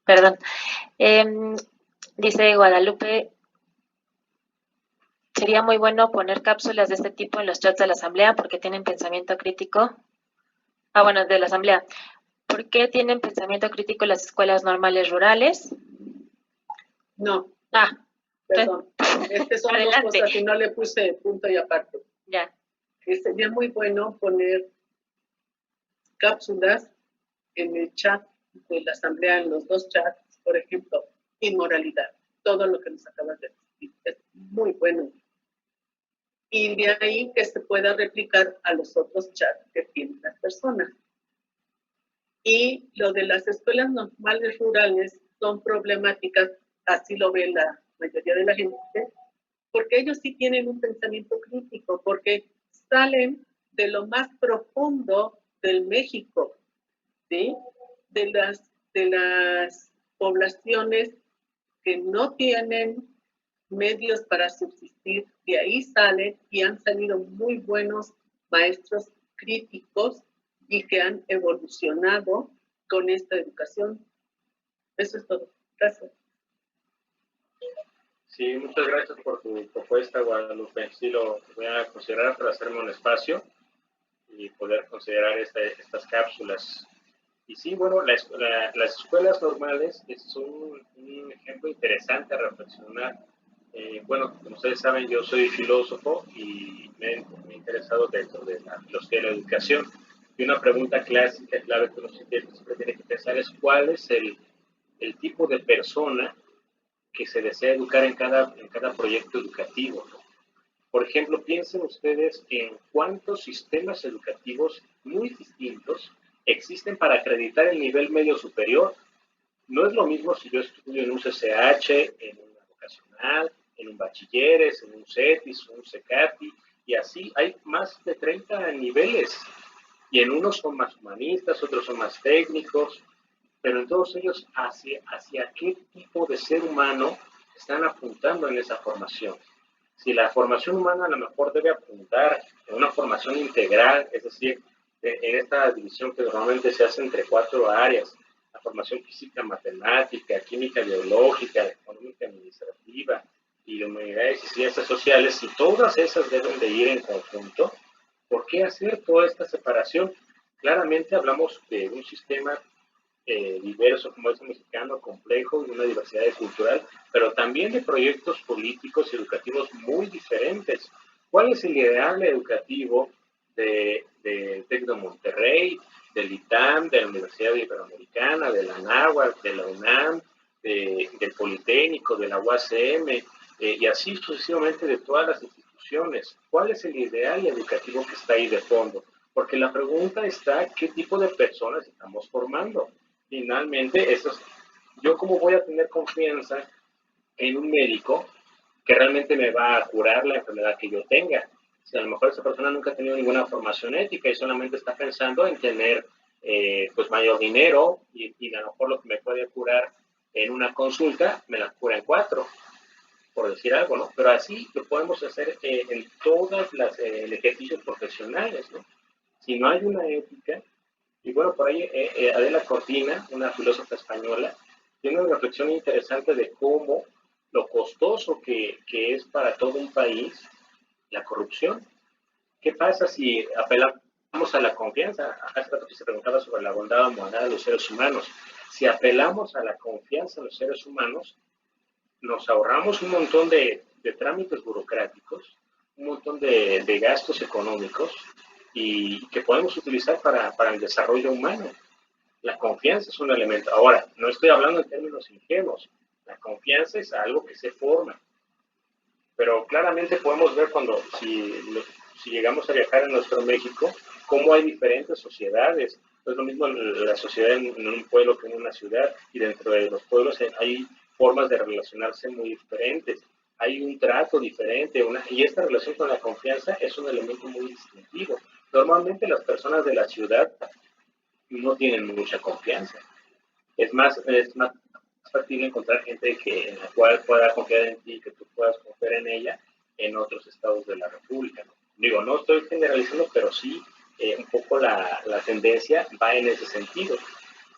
Speaker 2: Perdón. Dice Guadalupe, sería muy bueno poner cápsulas de este tipo en los chats de la asamblea porque tienen pensamiento crítico. Bueno, de la asamblea. ¿Por qué tienen pensamiento crítico las escuelas normales rurales?
Speaker 4: No.
Speaker 2: Perdón.
Speaker 4: Son dos cosas y no le puse punto y aparte.
Speaker 2: Ya.
Speaker 4: Sería muy bueno poner cápsulas en el chat de la asamblea, en los dos chats, por ejemplo, inmoralidad, todo lo que nos acabas de decir, es muy bueno. Y de ahí que se pueda replicar a los otros chats que tienen las personas. Y lo de las escuelas normales rurales son problemáticas así lo ve la mayoría de la gente, porque ellos sí tienen un pensamiento crítico, porque salen de lo más profundo del México, ¿sí? De las poblaciones que no tienen medios para subsistir, de ahí salen y han salido muy buenos maestros críticos y que han evolucionado con esta educación. Eso es todo. Gracias.
Speaker 1: Sí, muchas gracias por tu propuesta, Guadalupe. Sí, lo voy a considerar para hacerme un espacio y poder considerar estas cápsulas. Y sí, bueno, las escuelas normales son un ejemplo interesante a reflexionar. Bueno, como ustedes saben, yo soy filósofo y me he interesado dentro de la filosofía de la educación. Y una pregunta clásica, clave que uno siempre tiene que pensar es cuál es el tipo de persona que se desea educar en cada proyecto educativo, ¿no? Por ejemplo, piensen ustedes en cuántos sistemas educativos muy distintos existen para acreditar el nivel medio superior. No es lo mismo si yo estudio en un CCH, en una vocacional, en un bachilleres, en un CETIS, un CECATI, y así hay más de 30 niveles. Y en unos son más humanistas, otros son más técnicos, pero en todos ellos hacia qué tipo de ser humano están apuntando en esa formación. Si la formación humana a lo mejor debe apuntar en una formación integral, es decir, en esta división que normalmente se hace entre 4 áreas, la formación física, matemática, química, biológica, económica, administrativa y de humanidades y ciencias sociales, y todas esas deben de ir en conjunto, ¿por qué hacer toda esta separación? Claramente hablamos de un sistema diverso como es el mexicano, complejo y una diversidad cultural, pero también de proyectos políticos y educativos muy diferentes. ¿Cuál es el ideal educativo del TEC de Monterrey, del ITAM, de la Universidad Iberoamericana, de la ANAHUAC, de la UNAM, del Politécnico, de la UACM, y así sucesivamente de todas las instituciones? ¿Cuál es el ideal educativo que está ahí de fondo? Porque la pregunta está, ¿qué tipo de personas estamos formando? Finalmente, yo cómo voy a tener confianza en un médico que realmente me va a curar la enfermedad que yo tenga. Si a lo mejor esa persona nunca ha tenido ninguna formación ética y solamente está pensando en tener pues mayor dinero y a lo mejor lo que me puede curar en una consulta, me la cura en 4, por decir algo, ¿no? Pero así lo podemos hacer en todos los ejercicios profesionales, ¿no? Si no hay una ética. Y bueno, por ahí Adela Cortina, una filósofa española, tiene una reflexión interesante de cómo lo costoso que es para todo un país la corrupción. ¿Qué pasa si apelamos a la confianza? Hace rato que se preguntaba sobre la bondad moral de los seres humanos. Si apelamos a la confianza en los seres humanos, nos ahorramos un montón de trámites burocráticos, un montón de gastos económicos y que podemos utilizar para el desarrollo humano. La confianza es un elemento. Ahora, no estoy hablando en términos ingenuos. La confianza es algo que se forma. Pero claramente podemos ver si llegamos a viajar en nuestro México, cómo hay diferentes sociedades. No es lo mismo la sociedad en un pueblo que en una ciudad, y dentro de los pueblos hay formas de relacionarse muy diferentes. Hay un trato diferente, y esta relación con la confianza es un elemento muy distintivo. Normalmente las personas de la ciudad no tienen mucha confianza. Es más factible encontrar gente en la cual pueda confiar en ti, que tú puedas confiar en ella en otros estados de la República, ¿no? Digo, no estoy generalizando, pero sí un poco la tendencia va en ese sentido.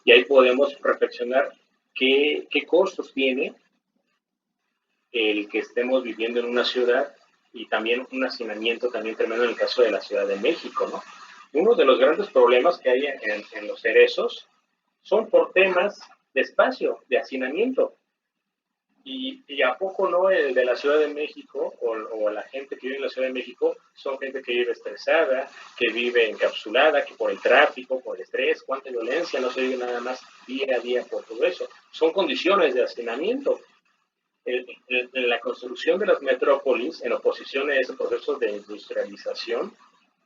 Speaker 1: Y ahí podemos reflexionar qué costos tiene el que estemos viviendo en una ciudad y también un hacinamiento también tremendo en el caso de la Ciudad de México, ¿no? Uno de los grandes problemas que hay en los cerezos son por temas de espacio, de hacinamiento. Y a poco no el de la Ciudad de México o la gente que vive en la Ciudad de México son gente que vive estresada, que vive encapsulada, que por el tráfico, por el estrés, cuánta violencia, no se vive nada más día a día por todo eso. Son condiciones de hacinamiento. En la construcción de las metrópolis, en oposición a ese proceso de industrialización,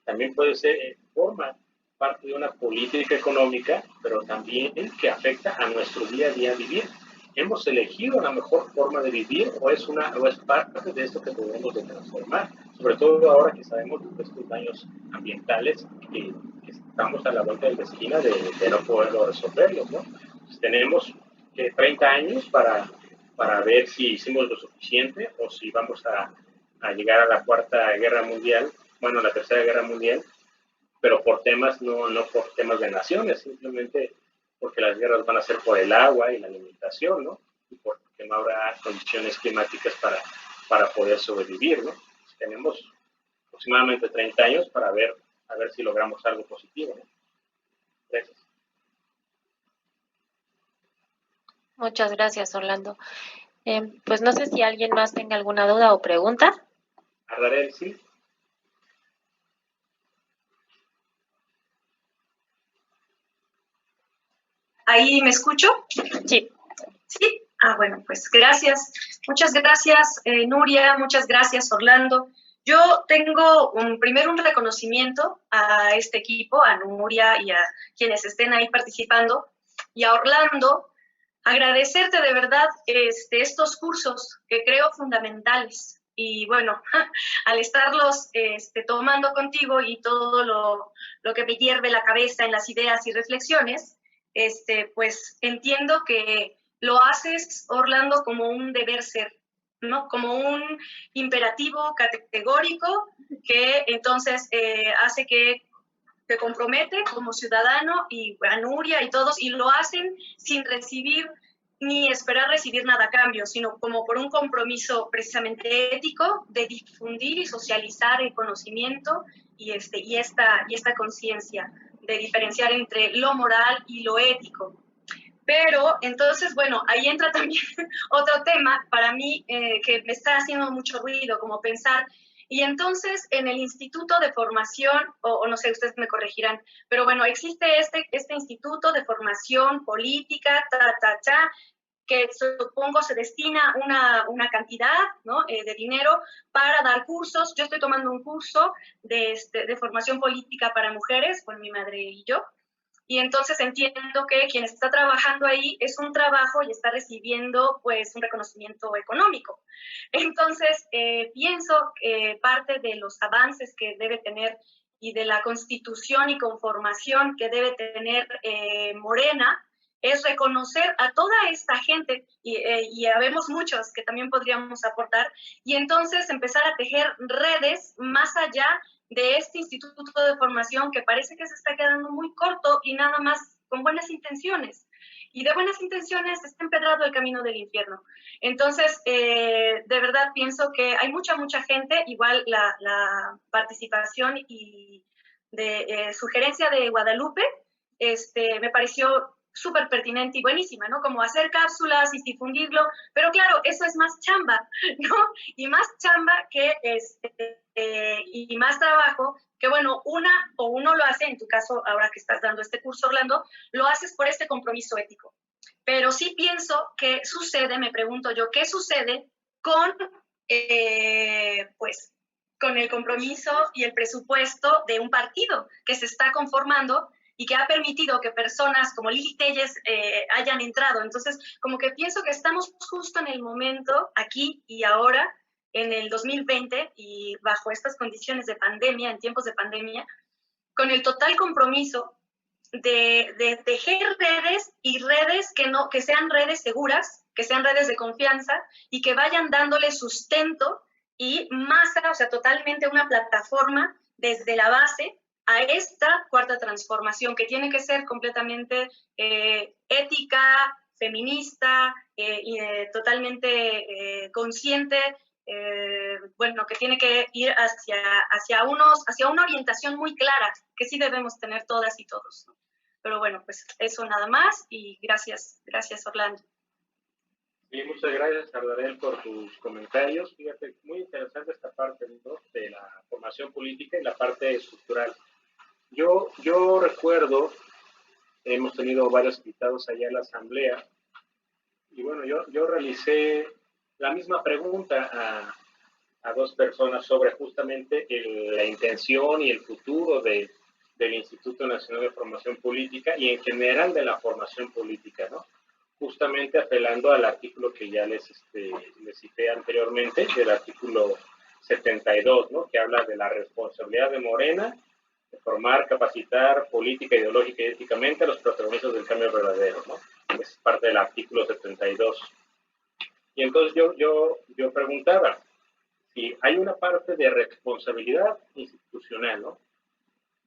Speaker 1: también puede ser forma parte de una política económica, pero también que afecta a nuestro día a día vivir. hemos elegido la mejor forma de vivir o es parte de esto que debemos de transformar, sobre todo ahora que sabemos de estos daños ambientales que estamos a la vuelta de la esquina de no poderlo resolverlos, ¿no? Pues tenemos 30 años para ver si hicimos lo suficiente o si vamos a llegar a la cuarta guerra mundial, bueno, la tercera guerra mundial, pero por temas, no por temas de naciones, simplemente porque las guerras van a ser por el agua y la alimentación, ¿no? Y porque no habrá condiciones climáticas para poder sobrevivir, ¿no? Pues tenemos aproximadamente 30 años para ver a ver si logramos algo positivo, ¿no? Gracias.
Speaker 2: Muchas gracias, Orlando. Pues no sé si alguien más tenga alguna duda o pregunta.
Speaker 1: Ardarel, sí.
Speaker 6: ¿Ahí me escucho?
Speaker 2: Sí.
Speaker 6: Sí. Ah, bueno, pues gracias. Muchas gracias, Nuria. Muchas gracias, Orlando. Yo tengo primero un reconocimiento a este equipo, a Nuria y a quienes estén ahí participando, y a Orlando, agradecerte de verdad estos cursos que creo fundamentales. Y bueno, al estarlos tomando contigo y todo lo que me hierve la cabeza en las ideas y reflexiones, pues entiendo que lo haces, Orlando, como un deber ser, ¿no? Como un imperativo categórico que entonces hace que te compromete como ciudadano y a Nuria y todos, y lo hacen sin recibir ni esperar recibir nada a cambio, sino como por un compromiso precisamente ético de difundir y socializar el conocimiento y esta conciencia de diferenciar entre lo moral y lo ético. Pero entonces, bueno, ahí entra también otro tema para mí que me está haciendo mucho ruido, como pensar, y entonces en el Instituto de Formación, o no sé, ustedes me corregirán, pero bueno, existe este Instituto de Formación Política, que supongo se destina una cantidad, ¿no? De dinero para dar cursos. Yo estoy tomando un curso de formación política para mujeres con mi madre y yo. Y entonces entiendo que quien está trabajando ahí es un trabajo y está recibiendo pues un reconocimiento económico. Entonces pienso que parte de los avances que debe tener y de la constitución y conformación que debe tener Morena es reconocer a toda esta gente, y habemos muchos que también podríamos aportar, y entonces empezar a tejer redes más allá de este instituto de formación que parece que se está quedando muy corto y nada más con buenas intenciones. Y de buenas intenciones está empedrado el camino del infierno. Entonces, de verdad pienso que hay mucha gente, igual la participación y de sugerencia de Guadalupe, me pareció súper pertinente y buenísima, ¿no? Como hacer cápsulas y difundirlo, pero claro, eso es más chamba, ¿no? Y más chamba que y más trabajo que, bueno, uno lo hace, en tu caso, ahora que estás dando este curso, Orlando, lo haces por este compromiso ético. Pero sí pienso que sucede, me pregunto yo, ¿qué sucede con, pues, con el compromiso y el presupuesto de un partido que se está conformando y que ha permitido que personas como Lili Telles hayan entrado? Entonces, como que pienso que estamos justo en el momento, aquí y ahora, en el 2020, y bajo estas condiciones de pandemia, en tiempos de pandemia, con el total compromiso de tejer redes y redes que sean redes seguras, que sean redes de confianza y que vayan dándole sustento y masa, o sea, totalmente una plataforma desde la base a esta cuarta transformación que tiene que ser completamente ética, feminista y totalmente consciente, bueno, que tiene que ir hacia una orientación muy clara que sí debemos tener todas y todos, ¿no? Pero bueno, pues eso nada más y gracias Orlando.
Speaker 1: Sí, muchas gracias, Ardarel, por tus comentarios. Fíjate, muy interesante esta parte, ¿no?, de la formación política y la parte estructural. Yo recuerdo, hemos tenido varios invitados allá en la asamblea, y bueno, yo realicé la misma pregunta a dos personas sobre justamente la intención y el futuro del Instituto Nacional de Formación Política y en general de la formación política, ¿no? justamente apelando al artículo que ya les cité anteriormente, del artículo 72, ¿no? Que habla de la responsabilidad de Morena de formar, capacitar política, ideológica y éticamente a los protagonistas del cambio verdadero, ¿no? Es parte del artículo 72. Y entonces yo preguntaba si hay una parte de responsabilidad institucional, ¿no?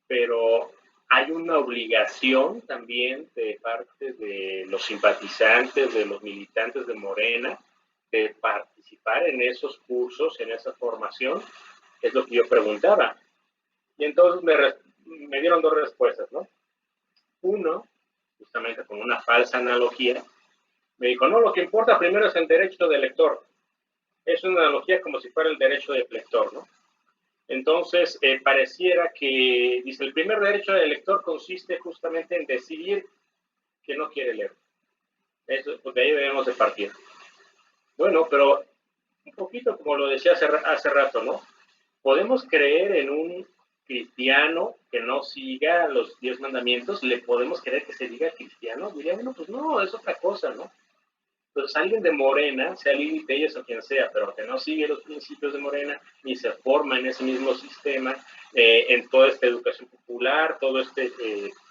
Speaker 1: Pero hay una obligación también de parte de los simpatizantes, de los militantes de Morena, de participar en esos cursos, en esa formación, es lo que yo preguntaba. Y entonces me dieron dos respuestas, ¿no? Uno, justamente con una falsa analogía, me dijo, no, lo que importa primero es el derecho del lector. Es una analogía como si fuera el derecho del lector, ¿no? Entonces, pareciera que, dice, el primer derecho del lector consiste justamente en decidir que no quiere leer. Eso, pues de ahí debemos de partir. Bueno, pero un poquito como lo decía hace rato, ¿no? Podemos creer en un cristiano que no siga los 10 mandamientos, le podemos creer que se diga cristiano, diría, bueno, pues no, es otra cosa, ¿no? Entonces alguien de Morena, sea Lili Telles o quien sea, pero que no sigue los principios de Morena, ni se forma en ese mismo sistema, en toda esta educación popular, todo este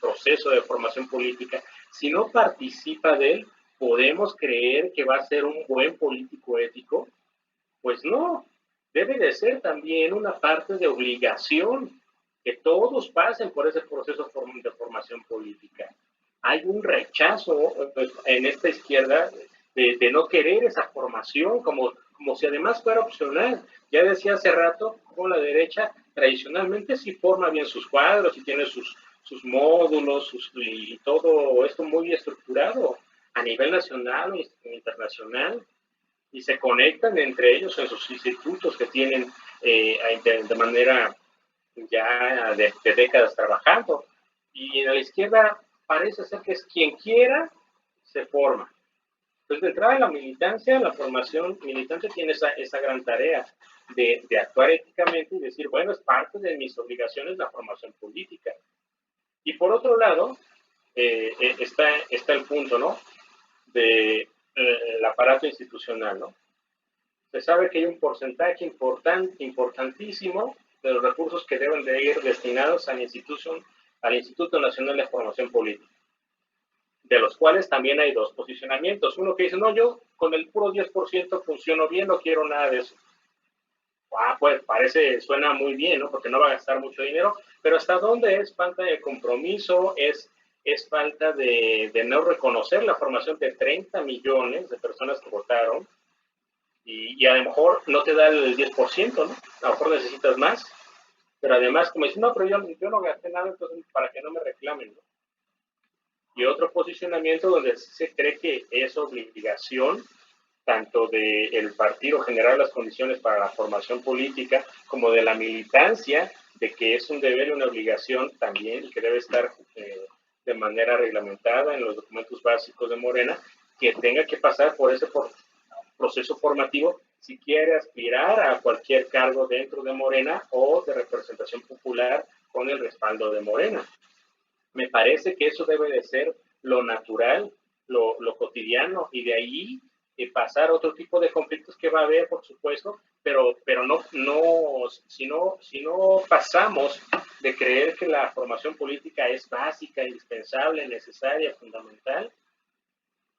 Speaker 1: proceso de formación política, si no participa de él, ¿podemos creer que va a ser un buen político ético? Pues no, debe de ser también una parte de obligación que todos pasen por ese proceso de formación política. Hay un rechazo en esta izquierda de no querer esa formación, como si además fuera opcional. Ya decía hace rato, con la derecha tradicionalmente sí forma bien sus cuadros y tiene sus módulos y todo esto muy estructurado a nivel nacional o internacional, y se conectan entre ellos en sus institutos que tienen de manera ya de décadas trabajando. Y en la izquierda parece ser que es quien quiera se forma. Entonces, de entrada, la militancia, la formación militante tiene esa gran tarea de actuar éticamente y decir, bueno, es parte de mis obligaciones la formación política. Y por otro lado, está el punto, ¿no? De el aparato institucional, ¿no? Se sabe que hay un porcentaje importantísimo de los recursos que deben de ir destinados al Instituto Nacional de Formación Política, de los cuales también hay dos posicionamientos. Uno que dice, no, yo con el puro 10% funciono bien, no quiero nada de eso. Pues suena muy bien, ¿no? Porque no va a gastar mucho dinero, pero ¿hasta dónde es falta de compromiso? Es falta de no reconocer la formación de 30 millones de personas que votaron, y a lo mejor no te da el 10%, ¿no? A lo mejor necesitas más, pero además como dicen, no, pero yo no gasté nada, entonces para que no me reclamen, ¿no? Y otro posicionamiento donde se cree que es obligación tanto del Partido generar las condiciones para la formación política como de la militancia, de que es un deber y una obligación también y que debe estar de manera reglamentada en los documentos básicos de Morena, que tenga que pasar por ese proceso formativo si quiere aspirar a cualquier cargo dentro de Morena o de representación popular con el respaldo de Morena. Me parece que eso debe de ser lo natural, lo cotidiano, y de ahí pasar otro tipo de conflictos que va a haber, por supuesto, pero si no pasamos de creer que la formación política es básica, indispensable, necesaria, fundamental,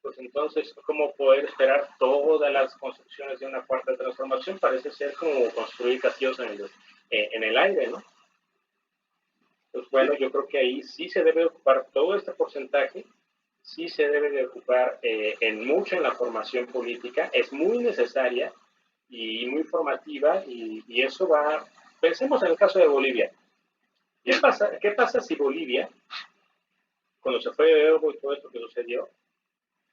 Speaker 1: pues entonces, ¿cómo poder esperar todas las construcciones de una cuarta transformación? Parece ser como construir castillos en el aire, ¿no? Pues bueno, yo creo que ahí sí se debe ocupar todo este porcentaje, sí se debe de ocupar mucho en la formación política, es muy necesaria y muy formativa, y eso va, pensemos en el caso de Bolivia. ¿Qué pasa si Bolivia, cuando se fue Evo y todo esto que sucedió,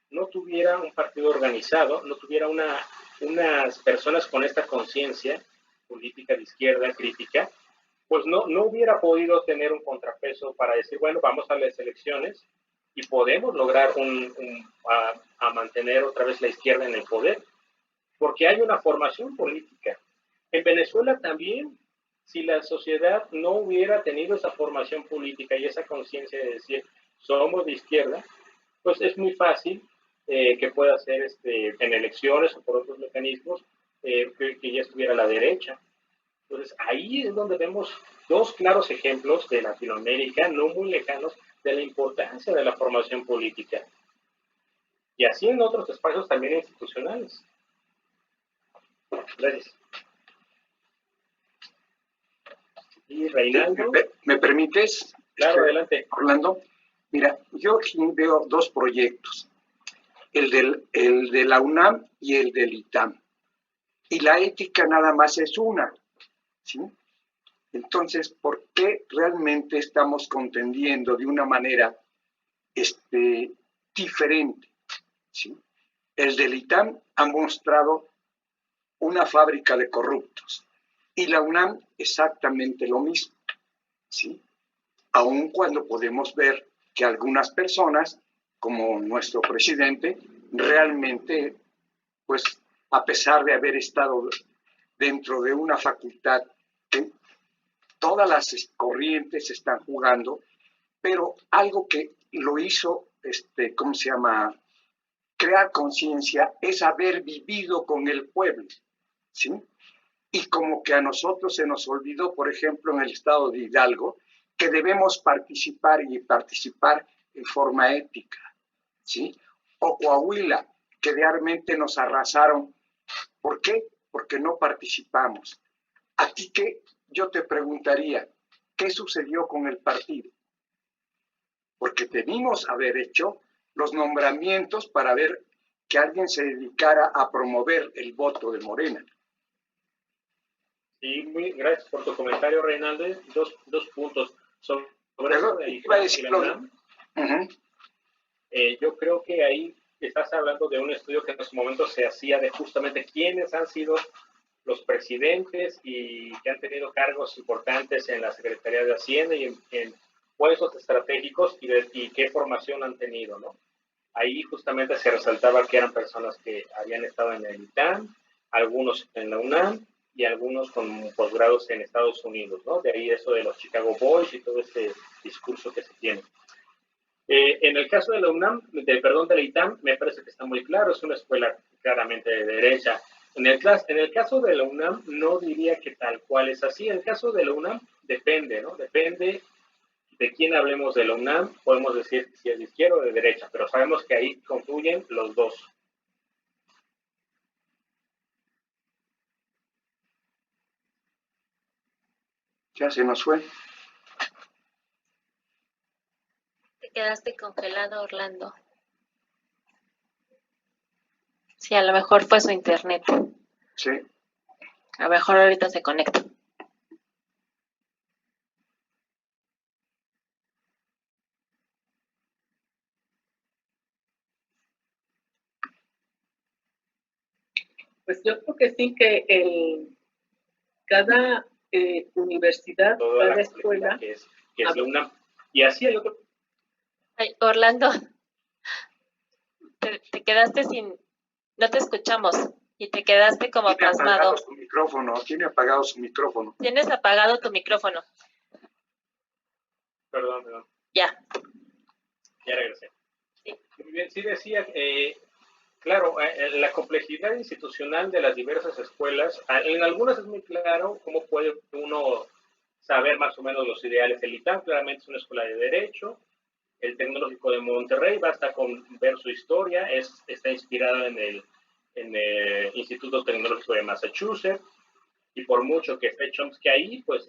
Speaker 1: no tuviera un partido organizado, no tuviera unas personas con esta conciencia política de izquierda crítica? Pues no hubiera podido tener un contrapeso para decir, bueno, vamos a las elecciones y podemos lograr a mantener otra vez la izquierda en el poder, porque hay una formación política. En Venezuela también, si la sociedad no hubiera tenido esa formación política y esa conciencia de decir, somos de izquierda, pues es muy fácil que pueda ser en elecciones o por otros mecanismos, que ya estuviera a la derecha. Entonces, ahí es donde vemos dos claros ejemplos de Latinoamérica, no muy lejanos, de la importancia de la formación política. Y así en otros espacios también institucionales. Gracias. Y Reinaldo.
Speaker 7: ¿Me permites?
Speaker 1: Claro, adelante.
Speaker 7: Orlando, mira, yo aquí veo dos proyectos, el de la UNAM y el del ITAM. Y la ética nada más es una, ¿sí? Entonces, ¿por qué realmente estamos contendiendo de una manera diferente? ¿Sí? El del ITAM ha mostrado una fábrica de corruptos y la UNAM exactamente lo mismo, ¿sí? Aun cuando podemos ver que algunas personas, como nuestro presidente, realmente, pues, a pesar de haber estado dentro de una facultad que todas las corrientes están jugando, pero algo que lo hizo, ¿cómo se llama?, crear conciencia, es haber vivido con el pueblo, ¿sí? Y como que a nosotros se nos olvidó, por ejemplo, en el estado de Hidalgo, que debemos participar y participar en forma ética, ¿sí? O Coahuila, que realmente nos arrasaron. ¿Por qué? Porque no participamos. A ti que yo te preguntaría, ¿qué sucedió con el partido? Porque debimos haber hecho los nombramientos para ver que alguien se dedicara a promover el voto de Morena.
Speaker 1: Sí, gracias por tu comentario, Reinaldo. Dos puntos. Sobre eso de la UNAM, yo creo que ahí estás hablando de un estudio que en su momento se hacía de justamente quiénes han sido los presidentes y que han tenido cargos importantes en la Secretaría de Hacienda y en puestos estratégicos y qué formación han tenido, ¿no? Ahí justamente se resaltaba que eran personas que habían estado en el ITAM, algunos en la UNAM y algunos con posgrados en Estados Unidos, ¿no? De ahí eso de los Chicago Boys y todo este discurso que se tiene. En el caso de la UNAM, de la ITAM, me parece que está muy claro, es una escuela claramente de derecha. En el caso de la UNAM, no diría que tal cual es así. En el caso de la UNAM, depende, ¿no? Depende de quién hablemos de la UNAM, podemos decir si es de izquierda o de derecha, pero sabemos que ahí confluyen los dos.
Speaker 7: Ya se nos fue.
Speaker 2: Te quedaste congelado, Orlando. Sí, a lo mejor fue su internet.
Speaker 7: Sí.
Speaker 2: A lo mejor ahorita se conecta.
Speaker 4: Pues yo creo que sí que cada universidad, cada escuela...
Speaker 1: Que es la UNAM. Y así hay otro...
Speaker 2: Ay, Orlando, te quedaste no te escuchamos y te quedaste como pasmado.
Speaker 7: Tiene apagado su micrófono.
Speaker 2: Tienes apagado tu micrófono.
Speaker 1: Perdón.
Speaker 2: Ya.
Speaker 1: Ya regresé.
Speaker 2: Sí.
Speaker 1: Muy bien, sí decía, claro, la complejidad institucional de las diversas escuelas, en algunas es muy claro cómo puede uno saber más o menos los ideales. El ITAM claramente es una escuela de derecho. El Tecnológico de Monterrey, basta con ver su historia, está inspirada en el Instituto Tecnológico de Massachusetts, y por mucho que esté Chomsky ahí, pues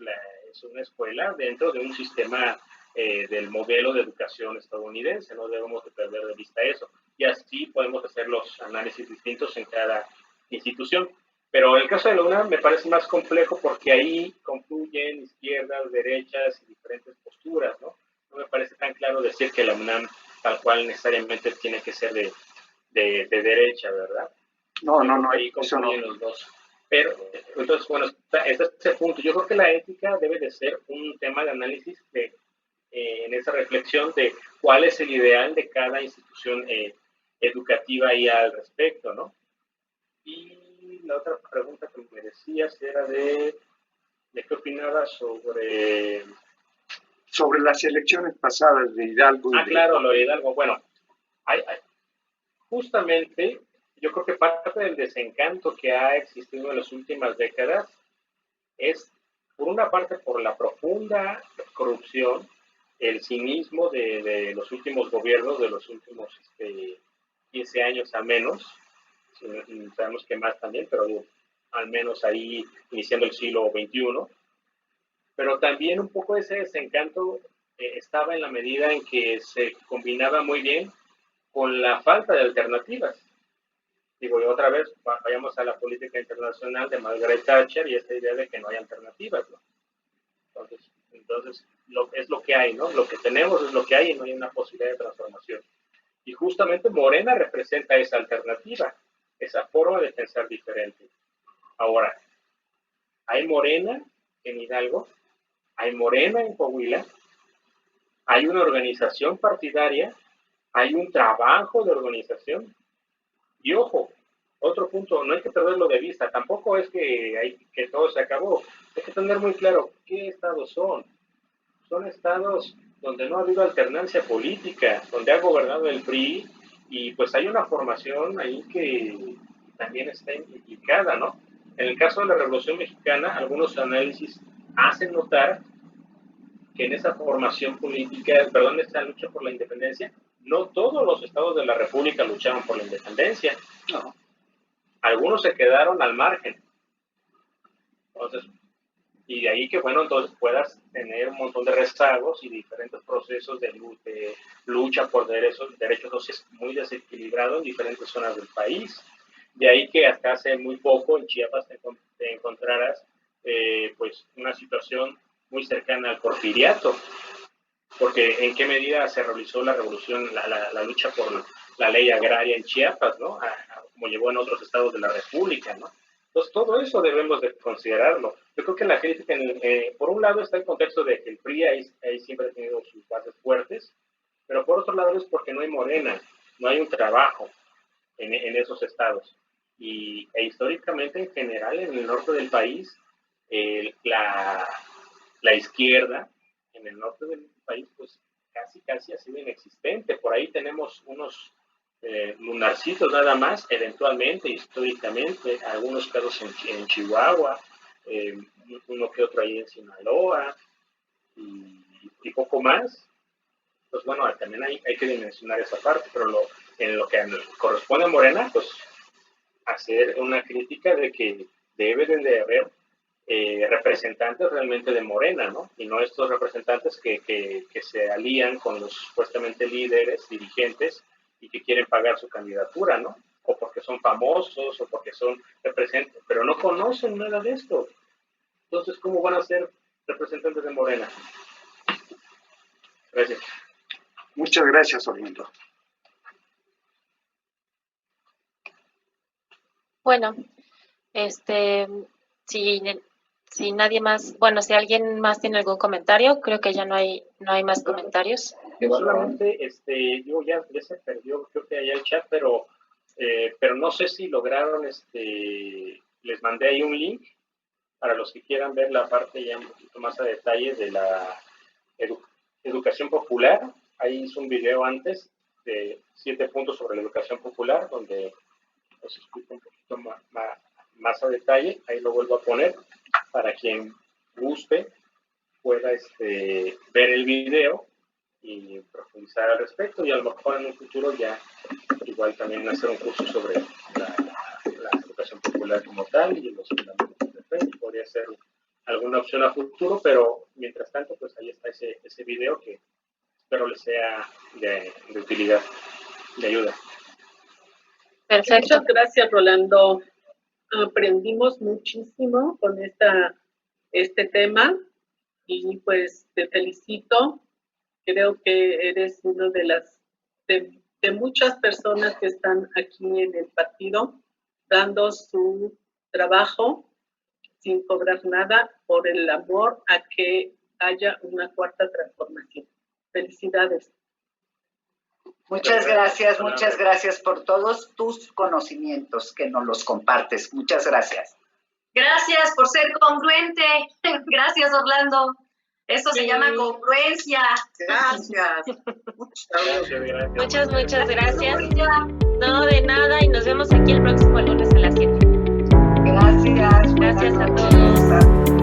Speaker 1: es una escuela dentro de un sistema del modelo de educación estadounidense, no debemos de perder de vista eso, y así podemos hacer los análisis distintos en cada institución. Pero en el caso de la UNAM me parece más complejo porque ahí confluyen izquierdas, derechas y diferentes posturas, ¿no? No me parece tan claro decir que la UNAM tal cual necesariamente tiene que ser de derecha, ¿verdad?
Speaker 7: No,
Speaker 1: ahí confluyen los dos. Pero, entonces, bueno, este es el punto. Yo creo que la ética debe de ser un tema de análisis en esa reflexión de cuál es el ideal de cada institución educativa ahí al respecto, ¿no? Y la otra pregunta que me decías era de qué opinabas sobre
Speaker 7: las elecciones pasadas de Hidalgo.
Speaker 1: Claro, lo de Hidalgo. Bueno, Justamente, yo creo que parte del desencanto que ha existido en las últimas décadas es, por una parte, por la profunda corrupción, el cinismo de los últimos gobiernos, de los últimos 15 años al menos, sabemos que más también, pero al menos ahí iniciando el siglo XXI, pero también un poco ese desencanto estaba en la medida en que se combinaba muy bien con la falta de alternativas. Digo, y otra vez, vayamos a la política internacional de Margaret Thatcher y esta idea de que no hay alternativas, ¿no? Entonces es lo que hay, ¿no? Lo que tenemos es lo que hay y no hay una posibilidad de transformación. Y justamente Morena representa esa alternativa, esa forma de pensar diferente. Ahora, hay Morena en Hidalgo, hay Morena en Coahuila, hay una organización partidaria, hay un trabajo de organización. Y ojo, otro punto, no hay que perderlo de vista, tampoco es que todo se acabó. Hay que tener muy claro qué estados son. Son estados donde no ha habido alternancia política, donde ha gobernado el PRI y pues hay una formación ahí que también está implicada, ¿no? En el caso de la Revolución Mexicana, algunos análisis hacen notar que en esa formación política, perdón, esa lucha por la independencia, no todos los estados de la República lucharon por la independencia, no. Algunos se quedaron al margen. Entonces, y de ahí que, bueno, entonces puedas tener un montón de rezagos y diferentes procesos de lucha por derechos sociales muy desequilibrados en diferentes zonas del país. De ahí que hasta hace muy poco en Chiapas te encontraras pues una situación muy cercana al porfiriato, porque en qué medida se realizó la revolución, la lucha por la ley agraria en Chiapas, ¿no? Como llevó en otros estados de la República, ¿no? Entonces, todo eso debemos de considerarlo. Yo creo que la crítica, por un lado, está el contexto de que el PRI ahí siempre ha tenido sus bases fuertes, pero por otro lado es porque no hay Morena, no hay un trabajo en esos estados. E históricamente, en general, en el norte del país, la izquierda en el norte del país, pues casi ha sido inexistente. Por ahí tenemos unos lunarcitos nada más, eventualmente, históricamente, algunos casos en Chihuahua, uno que otro ahí en Sinaloa, y poco más. Pues bueno, también hay que dimensionar esa parte, pero en lo que corresponde a Morena, pues hacer una crítica de que deben de haber representantes realmente de Morena, ¿no? Y no estos representantes que se alían con los supuestamente líderes, dirigentes, y que quieren pagar su candidatura, ¿no? O porque son famosos, o porque son representantes, pero no conocen nada de esto. Entonces, ¿cómo van a ser representantes de Morena? Gracias.
Speaker 7: Muchas gracias, Orlando.
Speaker 2: Bueno, si nadie más, bueno, si alguien más tiene algún comentario, creo que ya no hay más comentarios.
Speaker 1: Solamente, digo, ya se perdió, creo que allá el chat, pero no sé si lograron, les mandé ahí un link para los que quieran ver la parte ya un poquito más a detalle de la educación popular. Ahí hice un video antes de 7 puntos sobre la educación popular, donde os explico un poquito más a detalle. Ahí lo vuelvo a poner para quien guste pueda ver el video y profundizar al respecto, y a lo mejor en un futuro ya igual también hacer un curso sobre la educación popular como tal y los fundamentos de fe. Podría ser alguna opción a futuro, pero mientras tanto pues ahí está ese video que espero les sea de utilidad, de ayuda.
Speaker 2: Perfecto.
Speaker 4: Muchas gracias, Rolando. Aprendimos muchísimo con este tema y pues te felicito. Creo que eres uno de muchas personas que están aquí en el partido dando su trabajo sin cobrar nada por el amor a que haya una cuarta transformación. Felicidades.
Speaker 3: Muchas gracias por todos tus conocimientos que nos los compartes. Muchas gracias.
Speaker 6: Gracias por ser congruente. Gracias, Orlando. Eso se
Speaker 2: Sí.
Speaker 6: llama congruencia.
Speaker 3: Gracias.
Speaker 2: Muchas gracias.
Speaker 6: Nuria.
Speaker 2: No, de nada, y nos vemos aquí el próximo lunes a las 7.
Speaker 3: Gracias.
Speaker 2: Gracias a
Speaker 3: Buenas noches.
Speaker 2: todos.